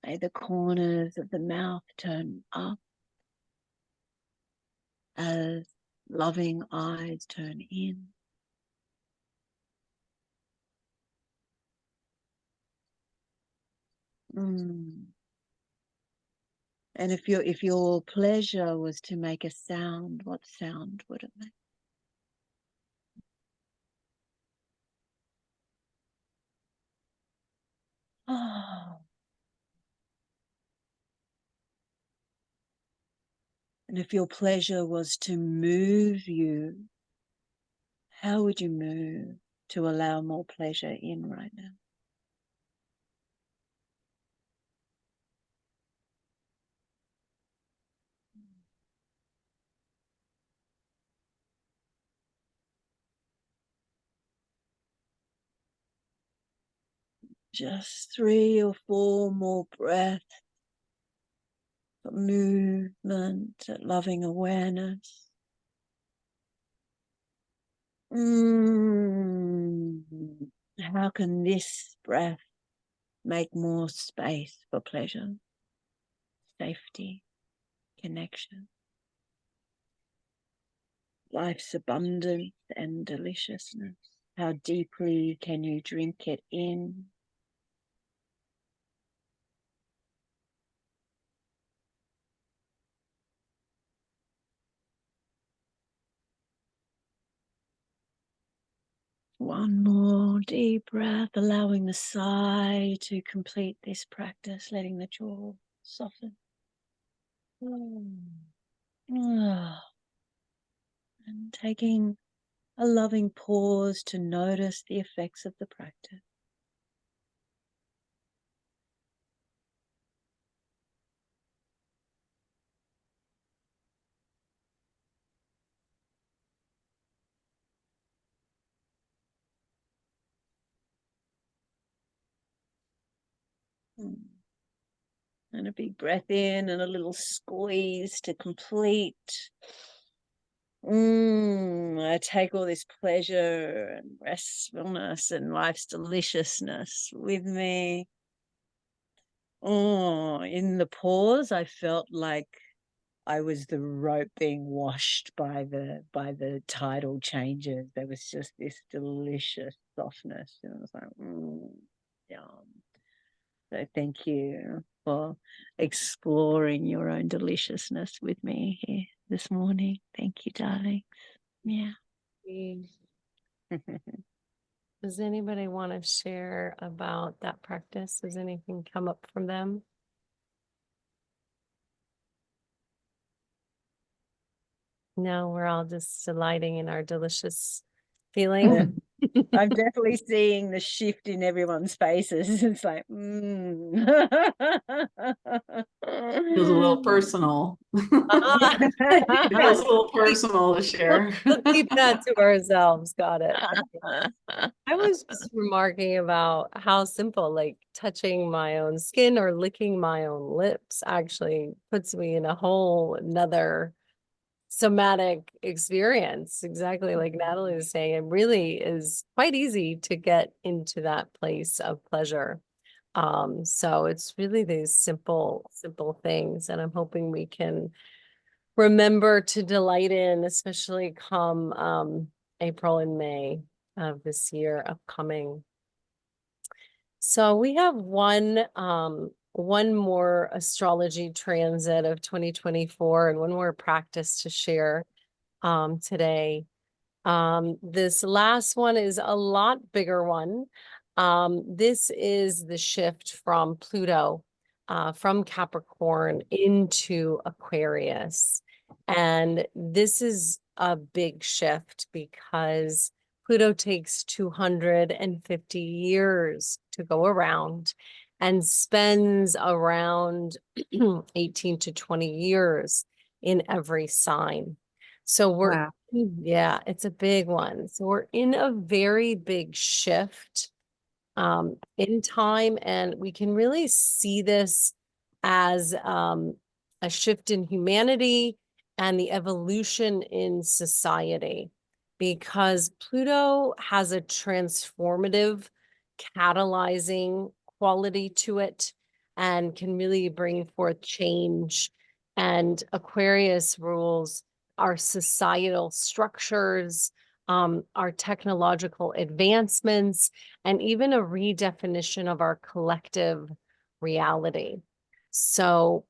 May the corners of the mouth turn up as loving eyes turn in. And if your pleasure was to make a sound, what sound would it make? Oh. And if your pleasure was to move you, how would you move to allow more pleasure in right now? Just 3 or 4 more breaths of movement, loving awareness. How can this breath make more space for pleasure? safety, connection, life's abundance and deliciousness. How deeply can you drink it in? One more deep breath, allowing the sigh to complete this practice, letting the jaw soften. And taking a loving pause to notice the effects of the practice. And a big breath in and a little squeeze to complete. I take all this pleasure and restfulness and life's deliciousness with me. In the pause, I felt like I was the rope being washed by the tidal changes. There was just this delicious softness, and I was like, yum. So thank you for exploring your own deliciousness with me here this morning. Thank you, darling. Yeah. Does anybody want to share about that practice? Does anything come up from them? No, we're all just delighting in our delicious feeling. I'm definitely seeing the shift in everyone's faces. It's like, Feels a little personal. Ah. It feels a little personal to share. We'll keep that to ourselves. Got it. I was just remarking about how simple, like touching my own skin or licking my own lips actually puts me in a whole another somatic experience. Exactly like Natalie was saying, it really is quite easy to get into that place of pleasure. So it's really these simple things, and I'm hoping we can remember to delight in, especially come April and May of this year upcoming. So we have one more astrology transit of 2024 and one more practice to share today. This last one is a lot bigger one. This is the shift from Pluto from Capricorn into Aquarius. And this is a big shift because Pluto takes 250 years to go around and spends around 18 to 20 years in every sign. So we're, yeah, it's a big one. So we're in a very big shift in time, and we can really see this as a shift in humanity and the evolution in society, because Pluto has a transformative, catalyzing quality to it and can really bring forth change. And Aquarius rules our societal structures, our technological advancements, and even a redefinition of our collective reality. So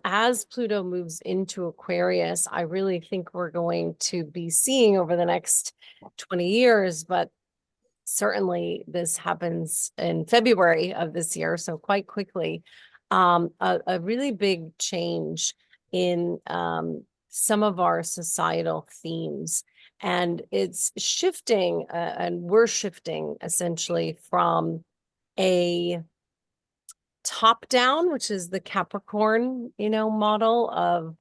as Pluto moves into Aquarius, I really think we're going to be seeing over the next 20 years, but certainly this happens in February of this year, so quite quickly, a really big change in some of our societal themes. And it's shifting, and we're shifting essentially from a top down, which is the Capricorn, model of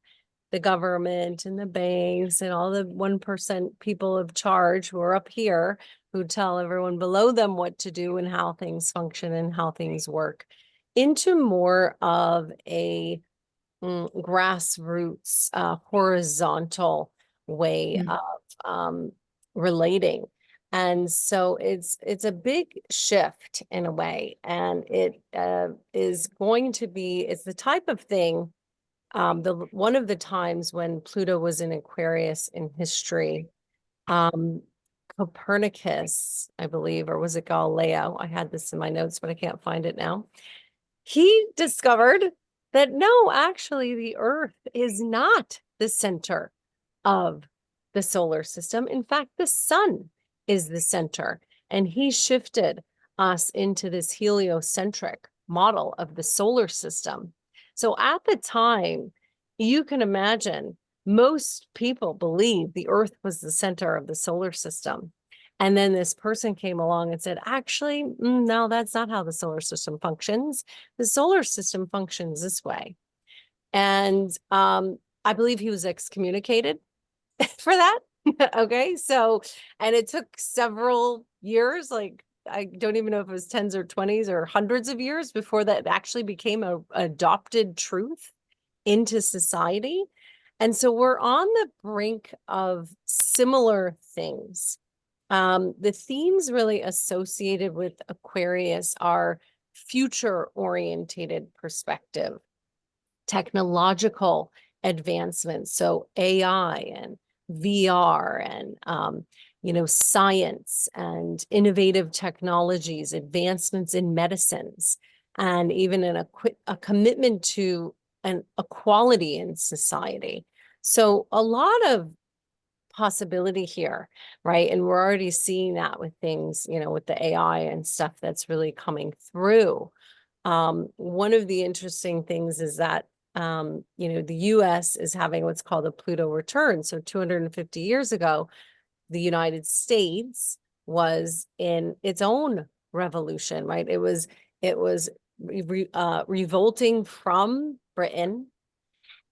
the government and the banks and all the 1% people of charge who are up here who tell everyone below them what to do and how things function and how things work, into more of a grassroots, horizontal way of relating. And so it's a big shift in a way, and it is going to be, it's the type of thing, one of the times when Pluto was in Aquarius in history, Copernicus, I believe, or was it Galileo? I had this in my notes, but I can't find it now. He discovered that no, actually, the Earth is not the center of the solar system. In fact, the sun is the center. And he shifted us into this heliocentric model of the solar system. So at the time, you can imagine most people believed the Earth was the center of the solar system. And then this person came along and said, actually, no, that's not how the solar system functions. The solar system functions this way. And I believe he was excommunicated for that. Okay. So, and it took several years, like I don't even know if it was tens or 20s or hundreds of years before that actually became a adopted truth into society. And so we're on the brink of similar things. The themes really associated with Aquarius are future orientated perspective, technological advancements, so AI and VR and science and innovative technologies, advancements in medicines, and even a commitment to an equality in society. So a lot of possibility here, right? And we're already seeing that with things, with the AI and stuff that's really coming through. One of the interesting things is that the US is having what's called a Pluto return. So 250 years ago, the United States was in its own revolution, right? It was revolting from Britain,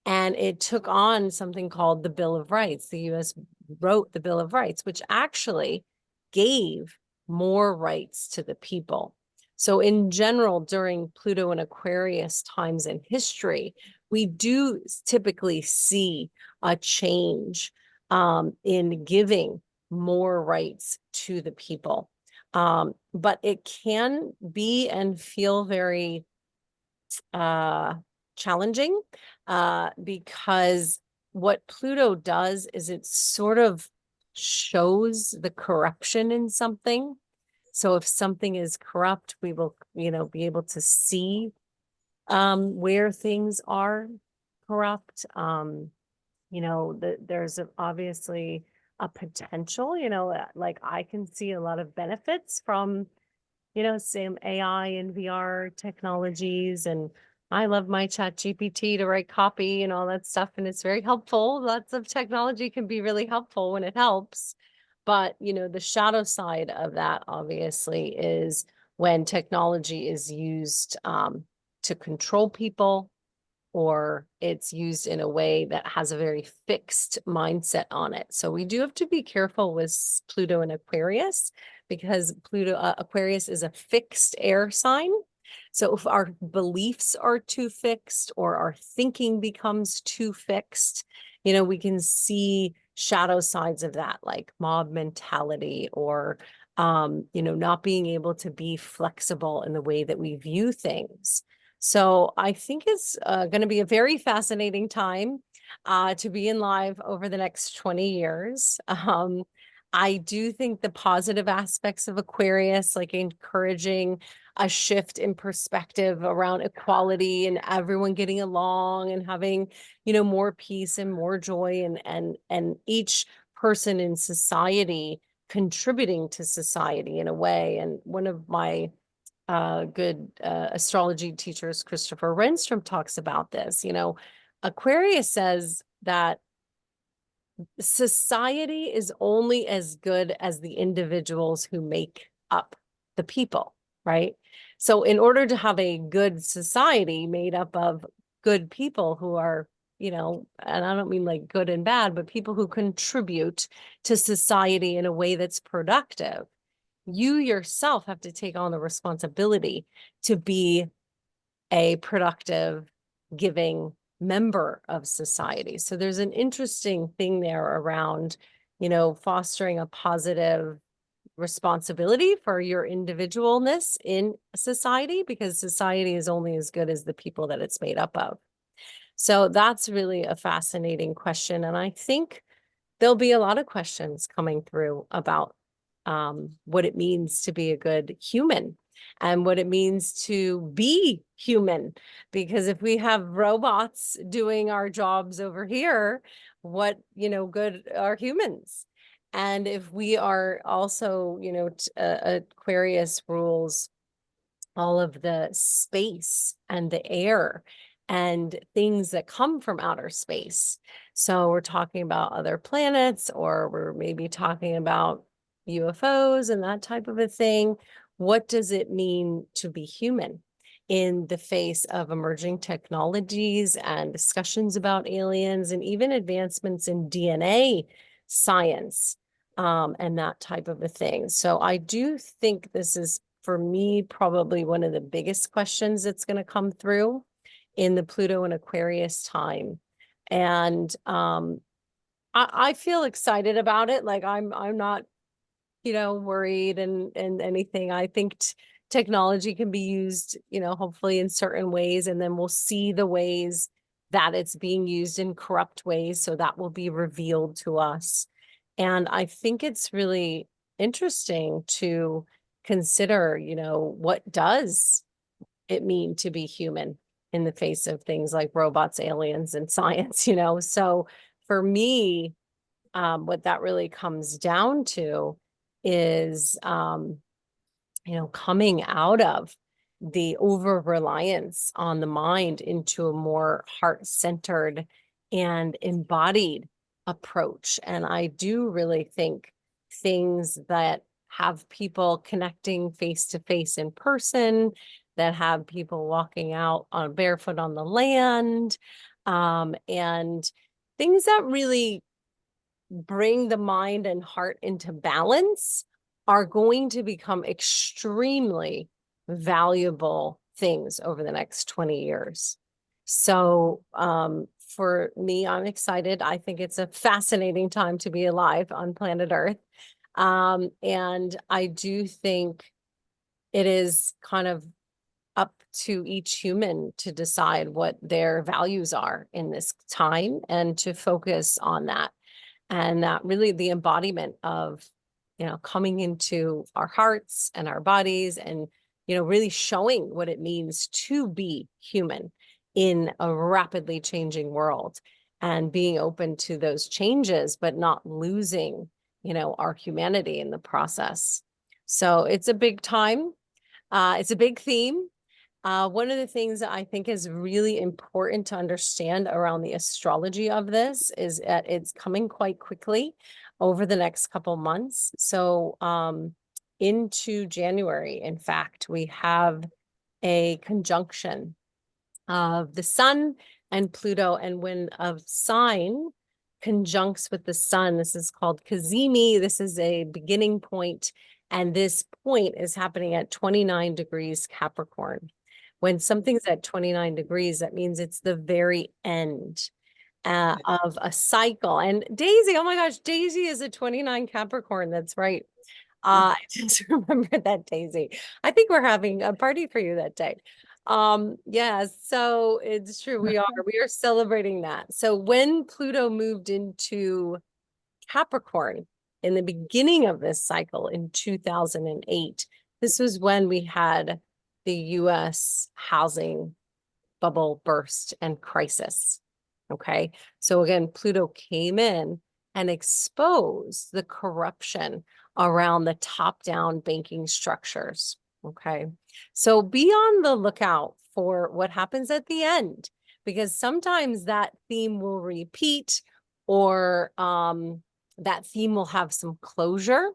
and it took on something called the Bill of Rights. The US wrote the Bill of Rights, which actually gave more rights to the people. So in general, during Pluto and Aquarius times in history, we do typically see a change in giving more rights to the people. But it can be and feel very challenging because what Pluto does is it sort of shows the corruption in something. So if something is corrupt, we will, be able to see where things are corrupt. There's obviously a potential, like I can see a lot of benefits from same AI and VR technologies. And I love my chat GPT to write copy and all that stuff. And it's very helpful. Lots of technology can be really helpful when it helps. But, the shadow side of that obviously is when technology is used to control people, or it's used in a way that has a very fixed mindset on it. So we do have to be careful with Pluto and Aquarius, because Aquarius is a fixed air sign. So if our beliefs are too fixed or our thinking becomes too fixed, we can see shadow sides of that, like mob mentality, or not being able to be flexible in the way that we view things. So I think it's going to be a very fascinating time to be in live over the next 20 years. I do think the positive aspects of Aquarius, like encouraging a shift in perspective around equality and everyone getting along and having, more peace and more joy, and each person in society contributing to society in a way. And one of my good astrology teachers, Christopher Renstrom, talks about this. Aquarius says that society is only as good as the individuals who make up the people, right? So in order to have a good society made up of good people who are, and I don't mean like good and bad, but people who contribute to society in a way that's productive, you yourself have to take on the responsibility to be a productive, giving member of society. So there's an interesting thing there around, fostering a positive responsibility for your individualness in society, because society is only as good as the people that it's made up of. So that's really a fascinating question. And I think there'll be a lot of questions coming through about what it means to be a good human and what it means to be human. Because if we have robots doing our jobs over here, what, good are humans? And if we are also, Aquarius rules all of the space and the air and things that come from outer space. So we're talking about other planets, or we're maybe talking about UFOs and that type of a thing. What does it mean to be human in the face of emerging technologies and discussions about aliens and even advancements in DNA science, and that type of a thing? So I do think this is, for me, probably one of the biggest questions that's going to come through in the Pluto and Aquarius time. And I feel excited about it. Like I'm not, worried and anything. I think technology can be used, hopefully in certain ways, and then we'll see the ways that it's being used in corrupt ways. So that will be revealed to us. And I think it's really interesting to consider, what does it mean to be human in the face of things like robots, aliens, and science, So for me, what that really comes down to is, coming out of the over-reliance on the mind into a more heart-centered and embodied approach. And I do really think things that have people connecting face-to-face in person, that have people walking out on barefoot on the land, and things that really bring the mind and heart into balance are going to become extremely valuable things over the next 20 years. So for me, I'm excited. I think it's a fascinating time to be alive on planet Earth. And I do think it is kind of up to each human to decide what their values are in this time and to focus on that. And that really the embodiment of, coming into our hearts and our bodies and, really showing what it means to be human in a rapidly changing world and being open to those changes, but not losing, our humanity in the process. So it's a big time. It's a big theme. One of the things that I think is really important to understand around the astrology of this is that it's coming quite quickly over the next couple months. So into January, in fact, we have a conjunction of the sun and Pluto. And when a sign conjuncts with the sun, this is called Kazemi. This is a beginning point, and this point is happening at 29 degrees Capricorn. When something's at 29 degrees, that means it's the very end of a cycle. And Daisy, oh my gosh, Daisy is a 29 Capricorn. That's right. I just remembered that, Daisy. I think we're having a party for you that day. Yeah, so it's true. We are celebrating that. So when Pluto moved into Capricorn in the beginning of this cycle in 2008, this was when we had the US housing bubble burst and crisis. Okay. So again, Pluto came in and exposed the corruption around the top-down banking structures. Okay. So be on the lookout for what happens at the end, because sometimes that theme will repeat, or that theme will have some closure.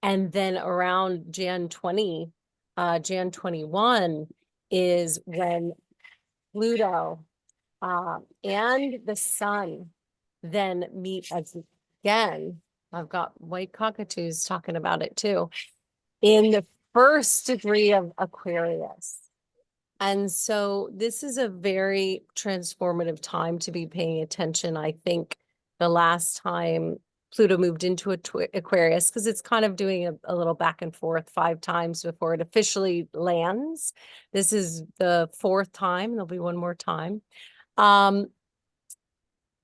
And then around Jan 21 is when Pluto and the sun then meet again. I've got white cockatoos talking about it too, in the first degree of Aquarius. And so this is a very transformative time to be paying attention. I think the last time Pluto moved into Aquarius, because it's kind of doing a little back and forth 5 times before it officially lands. This is the 4th time. There'll be one more time.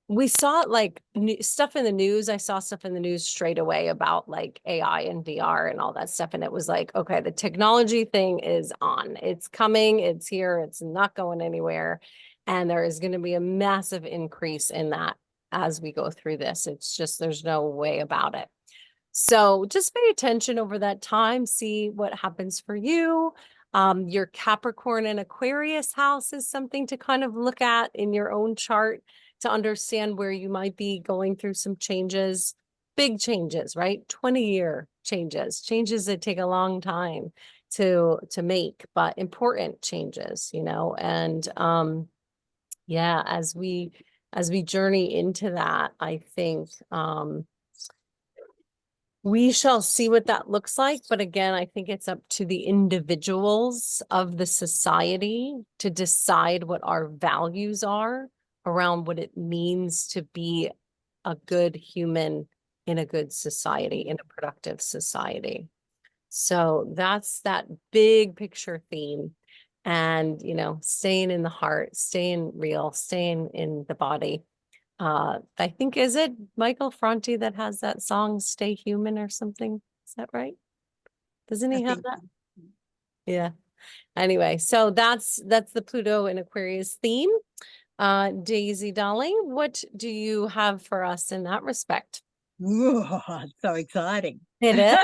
We saw like stuff in the news. I saw stuff in the news straight away about like AI and VR and all that stuff. And it was like, okay, the technology thing is on. It's coming. It's here. It's not going anywhere. And there is going to be a massive increase in that as we go through this. It's just, there's no way about it. So just pay attention over that time. See what happens for you. Your Capricorn and Aquarius house is something to kind of look at in your own chart, to understand where you might be going through some changes, big changes, right? 20-year changes that take a long time to make, but important changes, you know. And yeah, as we journey into that, I think we shall see what that looks like. But again, I think it's up to the individuals of the society to decide what our values are around what it means to be a good human in a good society, in a productive society. So that's that big picture theme. And, you know, staying in the heart, staying real, staying in the body. I think, is it Michael Franti that has that song, Stay Human or something? Is that right? Doesn't he have that? Yeah. Anyway, so that's the Pluto and Aquarius theme. Daisy, darling, what do you have for us in that respect? Ooh, so exciting. It is.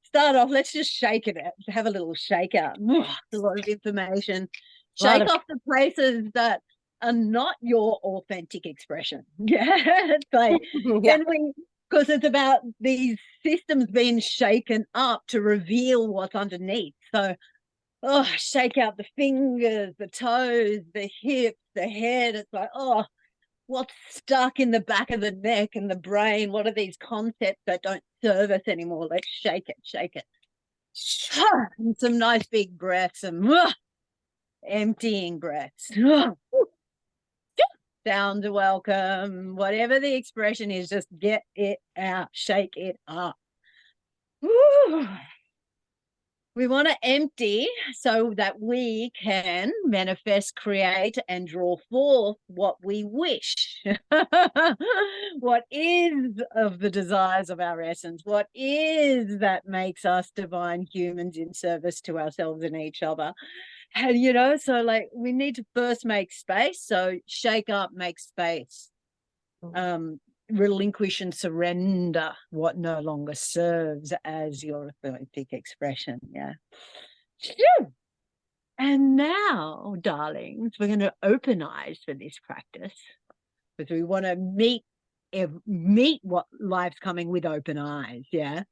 Start off, let's just shake it out, have a little shake out. A lot of information. Lot Shake of- off the places that are not your authentic expression. Yeah. It's like, Yeah. because it's about these systems being shaken up to reveal what's underneath. So, shake out the fingers, the toes, the hips, the head. It's like, what's stuck in the back of the neck and the brain? What are these concepts that don't serve us anymore? Let's shake it, shake it. And some nice big breaths, some emptying breaths. Sounds welcome. Whatever the expression is, just get it out, shake it up. Woo. We want to empty so that we can manifest, create, and draw forth what we wish. What is of the desires of our essence? What is that makes us divine humans in service to ourselves and each other? And, you know, so like we need to first make space. So shake up, make space. Relinquish and surrender what no longer serves as your authentic expression. Yeah. And now, darlings, we're going to open eyes for this practice, because we want to meet what life's coming with open eyes. Yeah.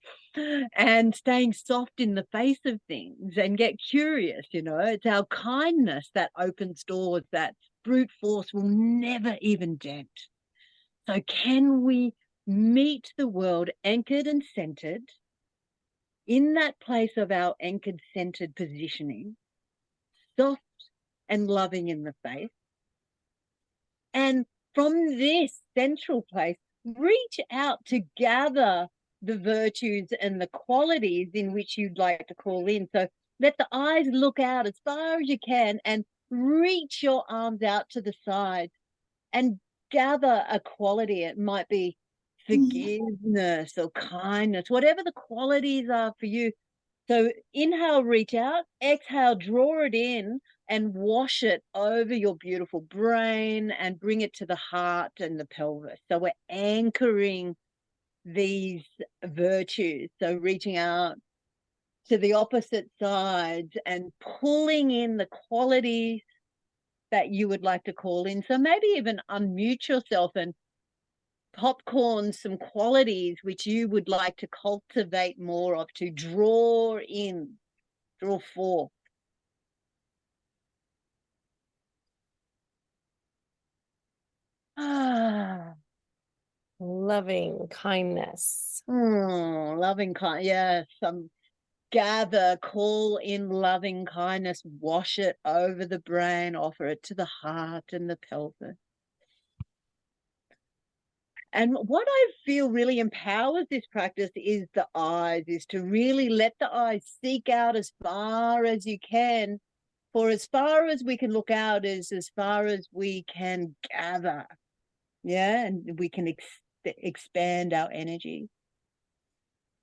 And staying soft in the face of things and get curious. You know, it's our kindness that opens doors that brute force will never even dent. So can we meet the world anchored and centered in that place of our anchored, centered positioning, soft and loving in the face? And from this central place, reach out to gather the virtues and the qualities in which you'd like to call in. So let the eyes look out as far as you can and reach your arms out to the side and gather a quality. It might be forgiveness or kindness, whatever the qualities are for you. So inhale, reach out, exhale, draw it in and wash it over your beautiful brain and bring it to the heart and the pelvis. So we're anchoring these virtues. So reaching out to the opposite sides and pulling in the qualities that you would like to call in. So maybe even unmute yourself and popcorn some qualities which you would like to cultivate more of, to draw in, draw forth. Loving kindness. Loving kindness. Yeah, gather, call in loving kindness, wash it over the brain, offer it to the heart and the pelvis. And what I feel really empowers this practice is the eyes, is to really let the eyes seek out as far as you can. For as far as we can look out is as far as we can gather. Yeah, and we can expand our energy.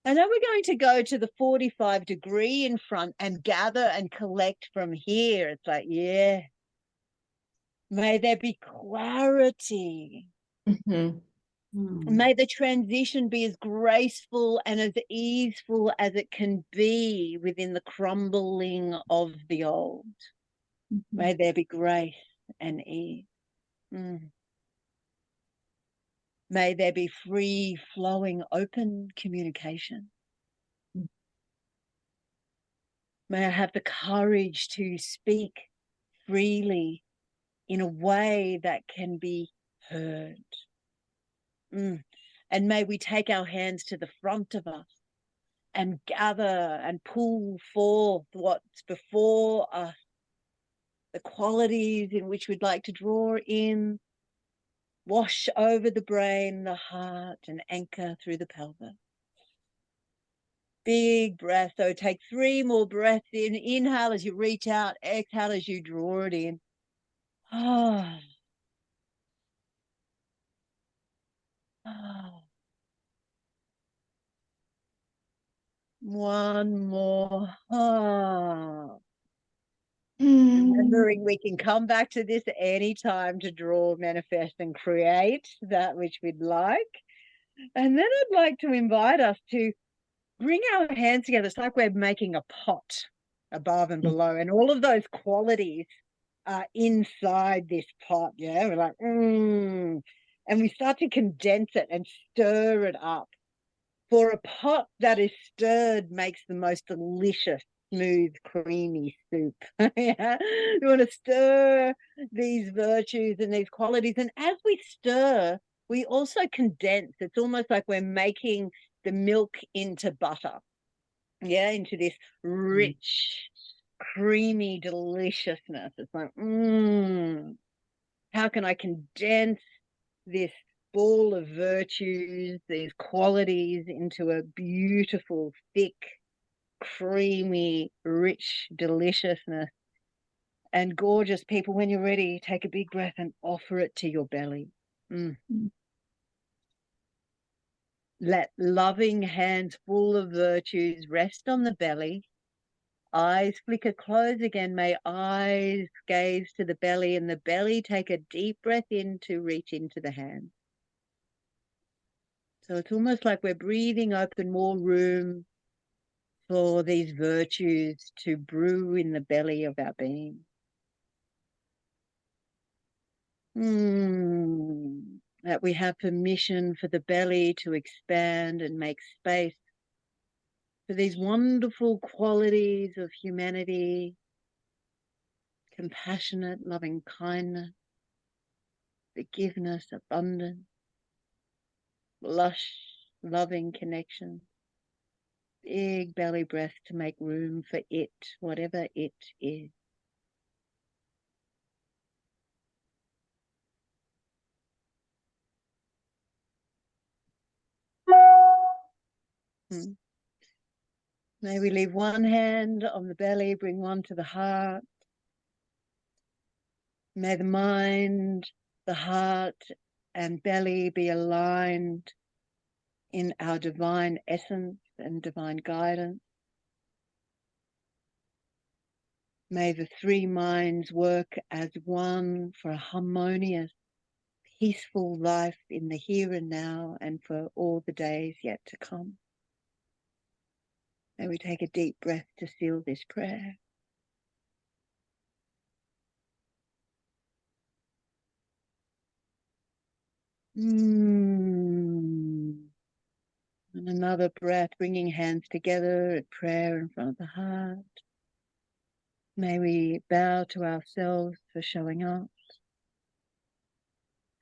And then we're going to go to the 45 degree in front and gather and collect from here. It's like, yeah, may there be clarity. Mhm. May the transition be as graceful and as easeful as it can be within the crumbling of the old. May there be grace and ease. May there be free flowing, open communication. May I have the courage to speak freely in a way that can be heard. And may we take our hands to the front of us and gather and pull forth what's before us, the qualities in which we'd like to draw in, wash over the brain, the heart, and anchor through the pelvis. Big breath. So take 3 more breaths in. Inhale as you reach out. Exhale as you draw it in. Ah. Ah. One more. Ah. Remembering we can come back to this anytime to draw, manifest, and create that which we'd like. And then I'd like to invite us to bring our hands together. It's like we're making a pot above and below, and all of those qualities are inside this pot. Yeah, we're like, and we start to condense it and stir it up. For a pot that is stirred makes the most delicious, smooth, creamy soup. Yeah? You want to stir these virtues and these qualities. And as we stir, we also condense. It's almost like we're making the milk into butter. Yeah, into this rich, creamy deliciousness. It's like, how can I condense this ball of virtues, these qualities, into a beautiful, thick, creamy, rich deliciousness? And gorgeous people, when you're ready, take a big breath and offer it to your belly. Let loving hands full of virtues rest on the belly. Eyes flicker close again. May eyes gaze to the belly, and the belly take a deep breath in to reach into the hand. So it's almost like we're breathing open more room for these virtues to brew in the belly of our being. That we have permission for the belly to expand and make space for these wonderful qualities of humanity, compassionate, loving kindness, forgiveness, abundance, lush, loving connection. Big belly breath to make room for it, whatever it is. May we leave one hand on the belly, bring one to the heart. May the mind, the heart, and belly be aligned in our divine essence and divine guidance. May the 3 minds work as one for a harmonious, peaceful life in the here and now and for all the days yet to come. May we take a deep breath to seal this prayer. And another breath, bringing hands together at prayer in front of the heart. May we bow to ourselves for showing up,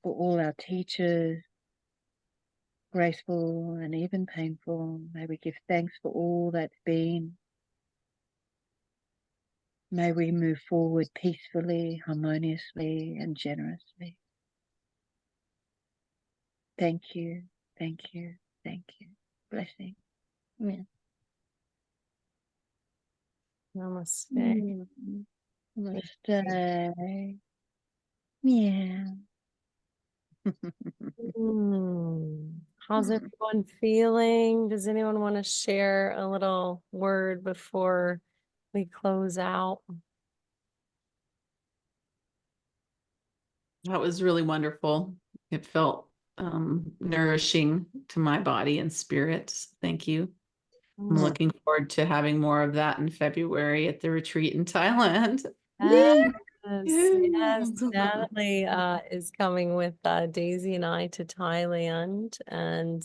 for all our teachers, graceful and even painful. May we give thanks for all that's been. May we move forward peacefully, harmoniously, and generously. Thank you. Thank you. Thank you. Blessing. Yeah. Namaste. Namaste. Yeah. How's everyone feeling? Does anyone want to share a little word before we close out? That was really wonderful. It felt nourishing to my body and spirit. Thank you. I'm looking forward to having more of that in February at the retreat in Thailand. Yes, yes, Natalie is coming with Daisy and I to Thailand, and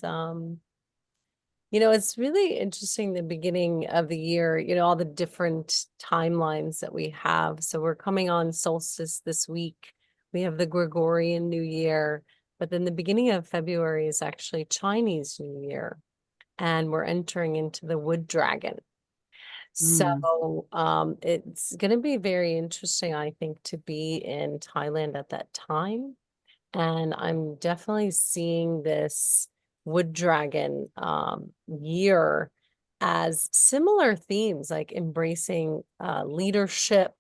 it's really interesting the beginning of the year, all the different timelines that we have. So we're coming on solstice this week. We have the Gregorian New Year, but then the beginning of February is actually Chinese New Year, and we're entering into the wood dragon. So it's going to be very interesting, I think, to be in Thailand at that time. And I'm definitely seeing this wood dragon year as similar themes, like embracing leadership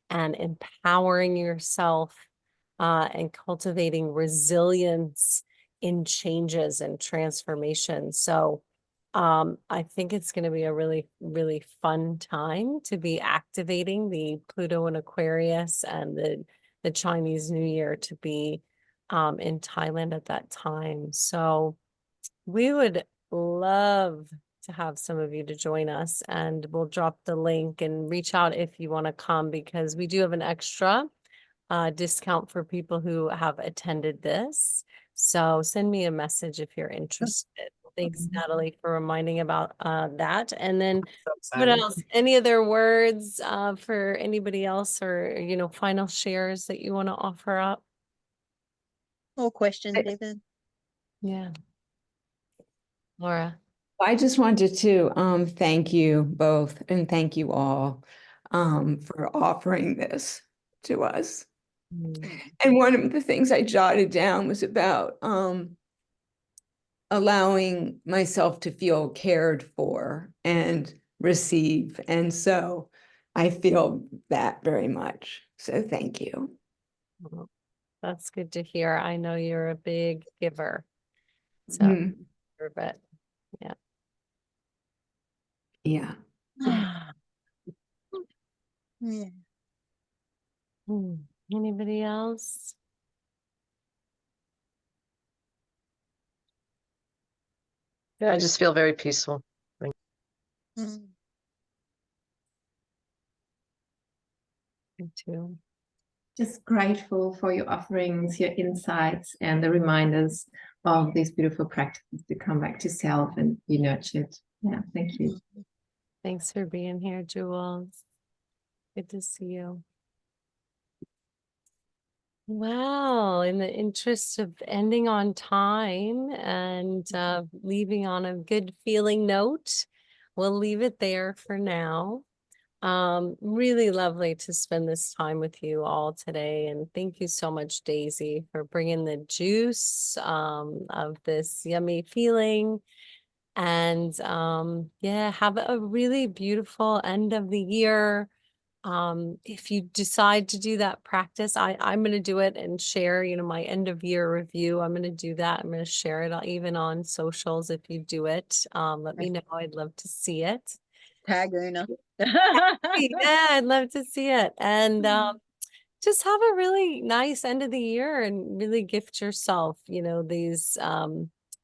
and empowering yourself and cultivating resilience in changes and transformation. So I think it's going to be a really, really fun time to be activating the Pluto and Aquarius and the Chinese New Year to be in Thailand at that time. So we would love to have some of you to join us, and we'll drop the link and reach out if you want to come, because we do have an extra discount for people who have attended this. So send me a message if you're interested. Thanks, Natalie, for reminding about that. And then So what excited. else? Any other words for anybody else, or, final shares that you want to offer up? More questions, even. Yeah. Laura. I just wanted to thank you both and thank you all for offering this to us. And one of the things I jotted down was about allowing myself to feel cared for and receive. And so I feel that very much. So thank you. Well, that's good to hear. I know you're a big giver. So Mm, deserve it. Yeah. yeah. Yeah. Anybody else? Yeah, I just feel very peaceful. Mm. Me too. Just grateful for your offerings, your insights, and the reminders of these beautiful practices to come back to self and be nurtured. Yeah, thank you. Thanks for being here, Jules. Good to see you. Well, in the interest of ending on time and leaving on a good feeling note, we'll leave it there for now. Really lovely to spend this time with you all today. And thank you so much, Daisy, for bringing the juice of this yummy feeling. And yeah, have a really beautiful end of the year. If you decide to do that practice, I'm going to do it and share, my end of year review. I'm going to do that. I'm going to share it even on socials. If you do it, let me know. I'd love to see it. Tag Una. Yeah, I'd love to see it. And just have a really nice end of the year and really gift yourself, these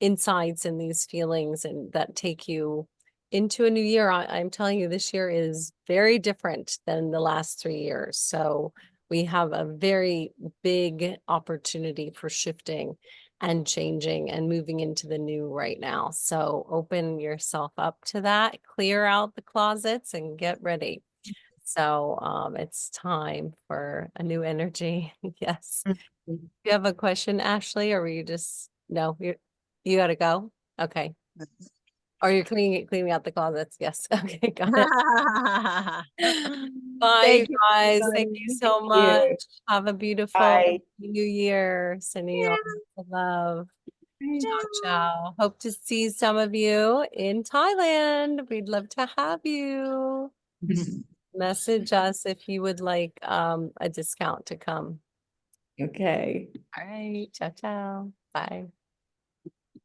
insights and these feelings and that take you into a new year. I'm telling you, this year is very different than the last 3 years. So we have a very big opportunity for shifting and changing and moving into the new right now. So open yourself up to that, clear out the closets and get ready. So it's time for a new energy. Yes. Mhm. You have a question, Ashley, or were you just, no, you gotta go? Okay. Or you're cleaning out the closets. Yes. Okay, got it. Bye, Thank you you, guys. Thank everybody. you so you. much. Have a beautiful Bye. new year. Sending you all the love. Ciao, ciao. Hope to see some of you in Thailand. We'd love to have you. Message us if you would like a discount to come. Okay. All right. Ciao, ciao. Bye.